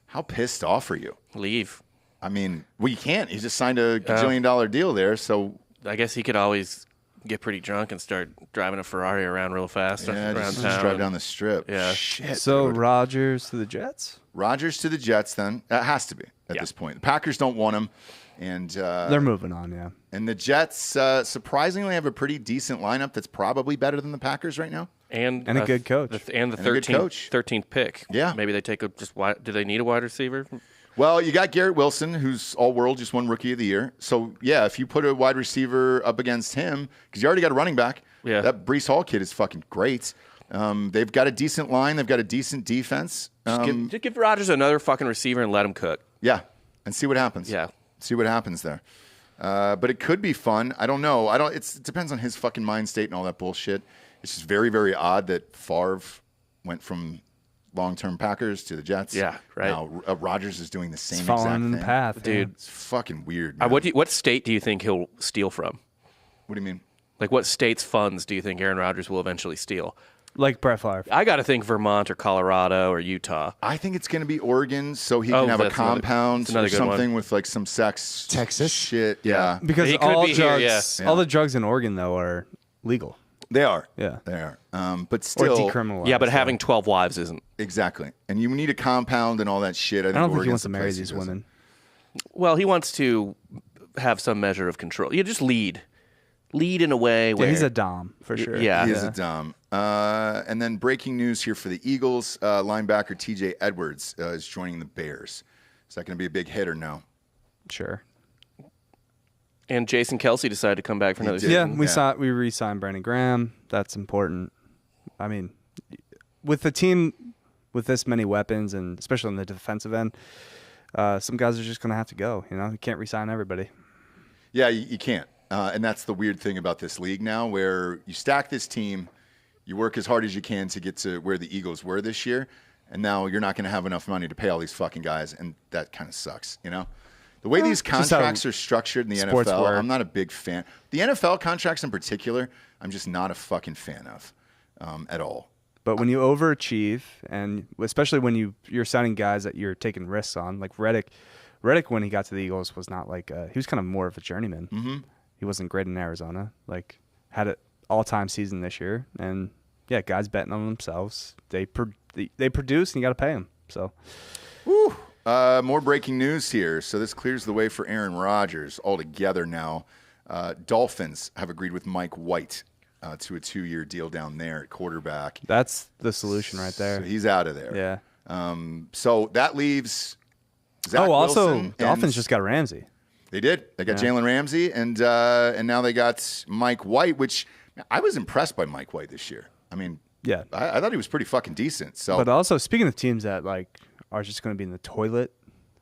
A: how pissed off are you?
C: Leave.
A: I mean, well, you can't. He just signed a gajillion-dollar deal there, so
C: I guess he could always get pretty drunk and start driving a Ferrari around real fast
A: yeah,
C: around
A: just
C: town.
A: drive down the strip.
C: Yeah.
A: Shit.
D: So
A: dude.
D: Rodgers to the Jets?
A: Rodgers to the Jets then. That has to be at this point. The Packers don't want him. And
D: They're moving on, yeah.
A: And the Jets surprisingly have a pretty decent lineup that's probably better than the Packers right now.
D: And a good coach.
C: And the
A: And a good coach.
C: 13th pick.
A: Yeah.
C: Maybe they take do they need a wide receiver?
A: Well, you got Garrett Wilson, who's all-world, just won Rookie of the Year. So, yeah, if you put a wide receiver up against him, because you already got a running back, that Breece Hall kid is fucking great. They've got a decent line. They've got a decent defense.
C: Just give Rodgers another fucking receiver and let him cook.
A: Yeah, and see what happens.
C: Yeah.
A: See what happens there. But it could be fun. I don't know. It depends on his fucking mind state and all that bullshit. It's just very, very odd that Favre went from long-term Packers to the Jets.
C: Yeah, right.
A: Now Rodgers is doing the same
D: It's
A: exact
D: falling in the
A: thing.
D: path,
C: Dude.
A: It's fucking weird. Man.
C: What state do you think he'll steal from?
A: What do you mean?
C: Like, what state's funds do you think Aaron Rodgers will eventually steal?
D: Like Brett Favre.
C: I got to think Vermont or Colorado or Utah.
A: I think it's going to be Oregon, so he can have a
C: that's
A: compound
C: another
A: or
C: good one.
A: something with like some sex.
E: Texas?
A: shit. Yeah,
D: Because
C: He could
D: all
C: be here,
D: drugs,
C: yeah.
D: all the drugs in Oregon, though, are legal.
A: they are.
D: Yeah.
A: they are. But
D: Or
A: still,
D: decriminalized.
C: Yeah, but
D: so.
C: having 12 wives isn't.
A: exactly. And you need a compound and all that shit. I
D: I don't think he
A: Oregon's
D: wants to
A: the
D: marry
A: place he
D: these
A: does it.
D: women.
C: Well, he wants to have some measure of control. You just lead in a way where
D: Yeah, he's a dom, for sure.
C: yeah.
A: He is a dumb. And then breaking news here for the Eagles, linebacker T.J. Edwards is joining the Bears. Is that going to be a big hit or no?
D: Sure.
C: And Jason Kelsey decided to come back for another
A: did.
C: season.
D: Yeah, we re-signed Brandon Graham. That's important. I mean, with the team with this many weapons, and especially on the defensive end, some guys are just going to have to go. You can't re-sign everybody.
A: Yeah, you can't. And that's the weird thing about this league now, where you stack this team, you work as hard as you can to get to where the Eagles were this year, and now you're not going to have enough money to pay all these fucking guys, and that kind of sucks, The way these contracts are structured in the NFL,
D: work.
A: I'm not a big fan. The NFL contracts in particular, I'm just not a fucking fan of at all.
D: But when you overachieve, and especially when you're signing guys that you're taking risks on, like Reddick when he got to the Eagles was not like he was kind of more of a journeyman. Mm-hmm. He wasn't great in Arizona. Like had an all-time season this year, and yeah, guys betting on themselves. They produce, and you got to pay them. So,
A: more breaking news here. So this clears the way for Aaron Rodgers altogether now. Dolphins have agreed with Mike White to a 2-year deal down there at quarterback.
D: That's the solution right there.
A: So he's out of there.
D: Yeah.
A: So that leaves Zach
D: also,
A: Wilson
D: Dolphins just got Ramsey.
A: They did. They got Jalen Ramsey, and now they got Mike White, which I was impressed by Mike White this year. I mean,
D: yeah,
A: I thought he was pretty fucking decent. So,
D: but also speaking of teams that like are just going to be in the toilet,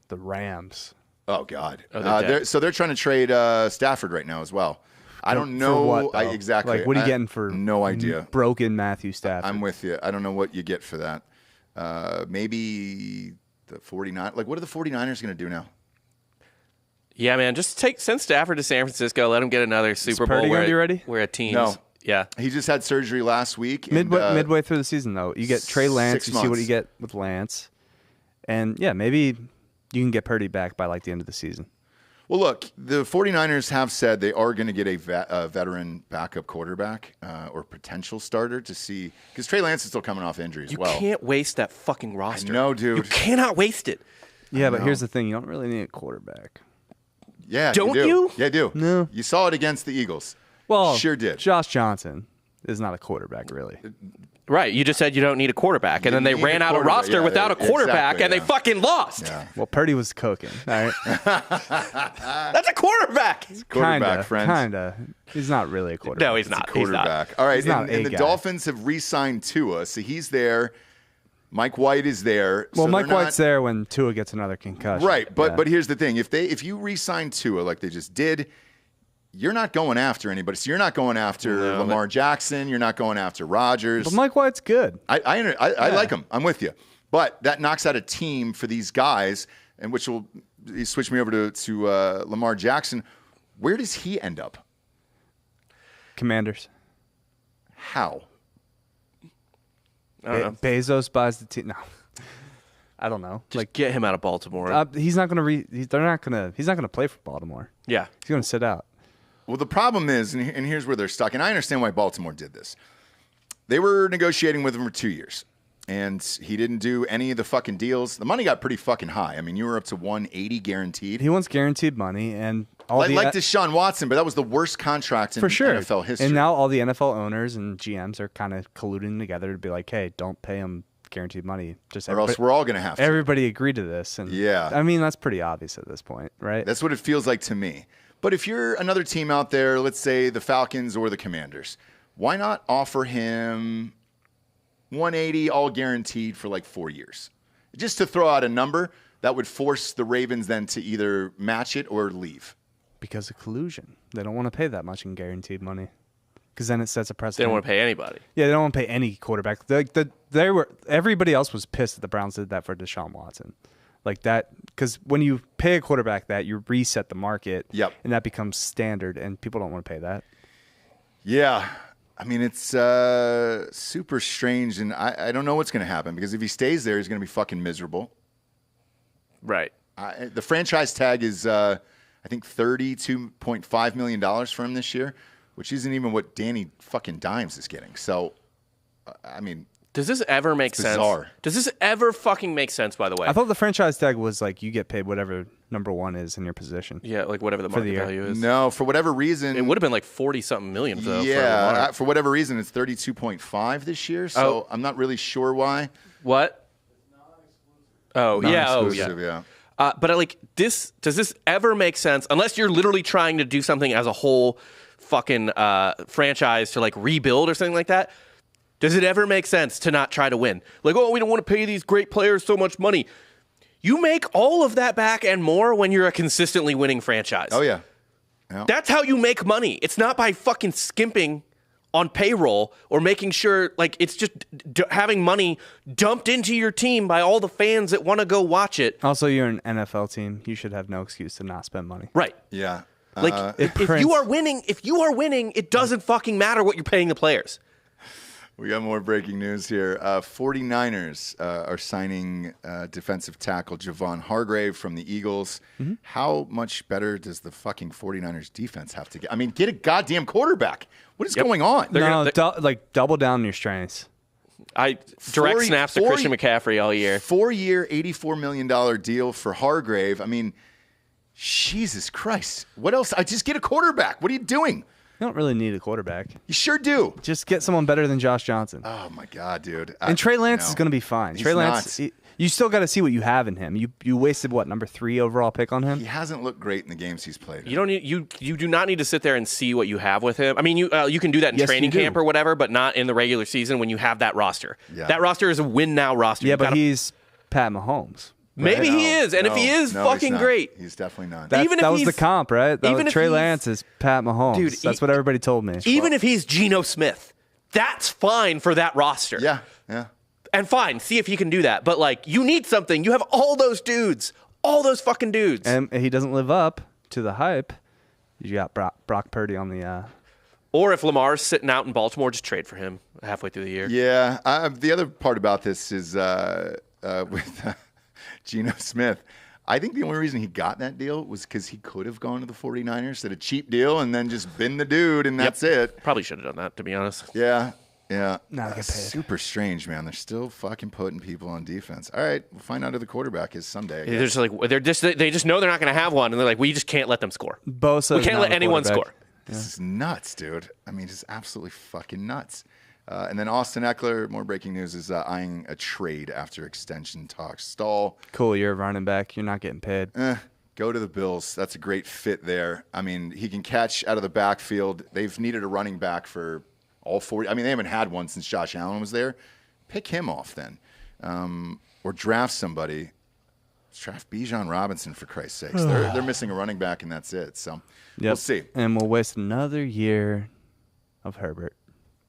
D: the Rams.
A: Oh God.
C: They're
A: they're trying to trade Stafford right now as well. I don't know
D: for what, though?
A: exactly.
D: Like, what are you getting for
A: no idea?
D: Broken Matthew Stafford.
A: I'm with you. I don't know what you get for that. Maybe the 49. Like, what are the 49ers going to do now?
C: Yeah, man, just send Stafford to San Francisco. Let him get another Super
D: Purdy
C: Bowl.
D: gonna be ready?
C: Where a team's
A: No.
C: Yeah.
A: He just had surgery last week.
D: Midway through the season, though, you get Trey Lance.
A: 6
D: You see what
A: months.
D: you get with Lance, and yeah, maybe you can get Purdy back by like the end of the season.
A: Well, look, the 49ers have said they are going to get a veteran backup quarterback or potential starter to see, because Trey Lance is still coming off injury as
C: You
A: well.
C: can't waste that fucking roster.
A: know, dude.
C: You cannot waste it.
D: Yeah, but here's the thing: you don't really need a quarterback.
A: Yeah,
C: Don't
A: do.
C: you?
A: Yeah, I do.
D: No.
A: You saw it against the Eagles.
D: Well,
A: Sure did.
D: Josh Johnson is not a quarterback, really.
C: Right. You just said you don't need a quarterback, and then they
A: need
C: ran
A: a
C: out of
A: quarterback.
C: roster
A: Yeah,
C: without a quarterback,
A: exactly,
C: and they
A: yeah.
C: fucking lost.
A: Yeah.
D: Well, Purdy was cooking. All right,
C: That's a quarterback.
A: Quarterback, friends.
D: Kinda. He's not really a quarterback.
C: No, he's not.
A: Quarterback.
C: He's
A: All right,
D: He's not
A: and
D: a
A: the
D: guy.
A: Dolphins have re-signed Tua, so he's there. Mike White is there.
D: Well,
A: so
D: Mike
A: they're
D: White's there when Tua gets another concussion.
A: Right, but
D: Yeah.
A: but here's the thing: if you re-sign Tua like they just did, you're not going after anybody. So you're not going after Lamar Jackson. You're not going after Rodgers.
D: But Mike White's good.
A: I like him. I'm with you. But that knocks out a team for these guys, and which will switch me over to Lamar Jackson. Where does he end up?
D: Commanders.
A: How?
C: I don't know.
D: Bezos buys the team. No, I don't know.
C: Just get him out of Baltimore.
D: He's not gonna. He's not gonna play for Baltimore.
C: yeah.
D: He's gonna sit out.
A: Well, the problem is, and here's where they're stuck, and I understand why Baltimore did this. They were negotiating with him for 2 years, and he didn't do any of the fucking deals. The money got pretty fucking high. I mean, you were up to 180 guaranteed.
D: He wants guaranteed money, and all
A: like Deshaun Watson, but that was the worst contract in
D: for sure
A: NFL history.
D: And now all the NFL owners and GMs are kind of colluding together to be like, "Hey, don't pay him guaranteed money." Just
A: or else we're all going to have to.
D: everybody agreed to this, and
A: Yeah.
D: I mean that's pretty obvious at this point, right?
A: That's what it feels like to me. But if you're another team out there, let's say the Falcons or the Commanders, why not offer him 180 all guaranteed for like 4 years? Just to throw out a number that would force the Ravens then to either match it or leave.
D: Because of collusion, they don't want to pay that much in guaranteed money, because then it sets a
C: They
D: precedent.
C: don't want to pay anybody.
D: Yeah, they don't want to pay any quarterback. Everybody else was pissed that the Browns did that for Deshaun Watson. Like that, because when you pay a quarterback that, you reset the market.
A: Yep.
D: And that becomes standard, and people don't want to pay that.
A: Yeah. I mean, it's super strange, and I don't know what's going to happen, because if he stays there, he's going to be fucking miserable.
C: Right.
A: The franchise tag is, I think, $32.5 million for him this year, which isn't even what Danny fucking Dimes is getting. So, I mean,
C: Does this ever make sense?
A: bizarre.
C: Does this ever fucking make sense, by the way?
D: I thought the franchise tag was like you get paid whatever number one is in your position.
C: yeah, like whatever the market
D: the year.
C: value is.
A: no, for whatever reason.
C: It would have been like 40-something million, though.
A: Yeah,
C: For Lamar.
A: for whatever reason, it's 32.5 this year. So
C: Oh.
A: I'm not really sure why.
C: What? Oh, yeah. Oh, yeah.
A: Non-exclusive, yeah.
C: But like this, does this ever make sense? Unless you're literally trying to do something as a whole fucking franchise to like rebuild or something like that. Does it ever make sense to not try to win? Like, oh, we don't want to pay these great players so much money. You make all of that back and more when you're a consistently winning franchise.
A: Oh, yeah.
C: That's how you make money. It's not by fucking skimping on payroll or making sure, like, it's just having money dumped into your team by all the fans that want to go watch it.
D: Also, you're an NFL team. You should have no excuse to not spend money.
C: Right.
A: Yeah.
C: Like, if you are winning, it doesn't fucking matter what you're paying the players.
A: We got more breaking news here. 49ers are signing defensive tackle Javon Hargrave from the Eagles. Mm-hmm. How much better does the fucking 49ers defense have to get? I mean, get a goddamn quarterback. What is going on?
D: Double down on your strengths.
C: Direct snaps to Christian McCaffrey all year.
A: 4-year, $84 million deal for Hargrave. I mean, Jesus Christ. What else? I just get a quarterback. What are you doing?
D: You don't really need a quarterback.
A: You sure do.
D: Just get someone better than Josh Johnson.
A: Oh, my God, dude.
D: And Trey Lance is going to be fine. Trey Lance, you still got to see what you have in him. You wasted, what, number 3 overall pick on him?
A: He hasn't looked great in the games he's played.
C: You don't need you do not need to sit there and see what you have with him. I mean, you can do that in training camp or whatever, but not in the regular season when you have that roster. Yeah. That roster is a win-now roster.
D: Yeah, but he's Pat Mahomes.
C: Maybe he is, and if he is, fucking great.
A: He's definitely not.
D: That was the comp, right? Trey Lance is Pat Mahomes. Dude, that's what everybody told me.
C: Even if he's Geno Smith, that's fine for that roster.
A: Yeah, yeah.
C: And fine, see if you can do that. But, like, you need something. You have all those dudes, all those fucking dudes.
D: And he doesn't live up to the hype. You got Brock Purdy on the...
C: Or if Lamar's sitting out in Baltimore, just trade for him halfway through the year.
A: Yeah. The other part about this is with... Geno Smith, I think the only reason he got that deal was because he could have gone to the 49ers at a cheap deal and then just been the dude, and that's it.
C: Probably should have done that, to be honest.
A: Yeah.
D: Not get paid.
A: Super strange, man. They're still fucking putting people on defense. All right, we'll find out who the quarterback is someday.
C: They're just like they just know they're not going to have one, and they're like, we just can't let them score.
D: Bosa,
C: we can't let anyone score.
A: This is nuts, dude. I mean, it's absolutely fucking nuts. And then Austin Eckler, more breaking news, is eyeing a trade after extension talks stall.
D: Cool, you're a running back. You're not getting paid.
A: Go to the Bills. That's a great fit there. I mean, he can catch out of the backfield. They've needed a running back for all 40. I mean, they haven't had one since Josh Allen was there. Pick him off then. Or draft somebody. Draft Bijan Robinson, for Christ's sakes. They're missing a running back, and that's it. So we'll see.
D: And we'll waste another year of Herbert.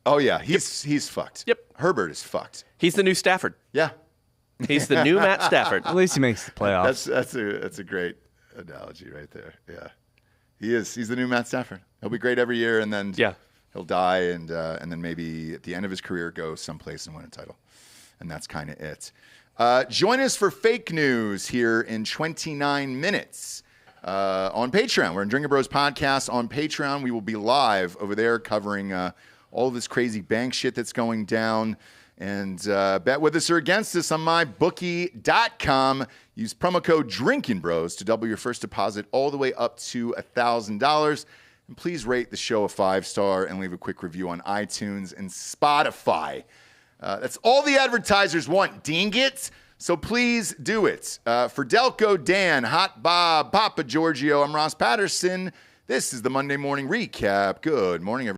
A: Oh, yeah, he's fucked.
C: Yep.
A: Herbert is fucked.
C: He's the new Stafford.
A: Yeah.
C: He's the new Matt Stafford.
D: At least he makes the playoffs.
A: That's a great analogy right there. Yeah. He is. He's the new Matt Stafford. He'll be great every year, and then he'll die, and then maybe at the end of his career go someplace and win a title. And that's kind of it. Join us for fake news here in 29 minutes. On Patreon. We're in Drinkin Bros Podcast on Patreon. We will be live over there covering all this crazy bank shit that's going down. And bet with us or against us on mybookie.com. Use promo code DrinkinBros to double your first deposit all the way up to $1,000. And please rate the show a 5-star and leave a quick review on iTunes and Spotify. That's all the advertisers want, ding it. So please do it. For Delco, Dan, Hot Bob, Papa Giorgio, I'm Ross Patterson. This is the Monday Morning Recap. Good morning, everyone.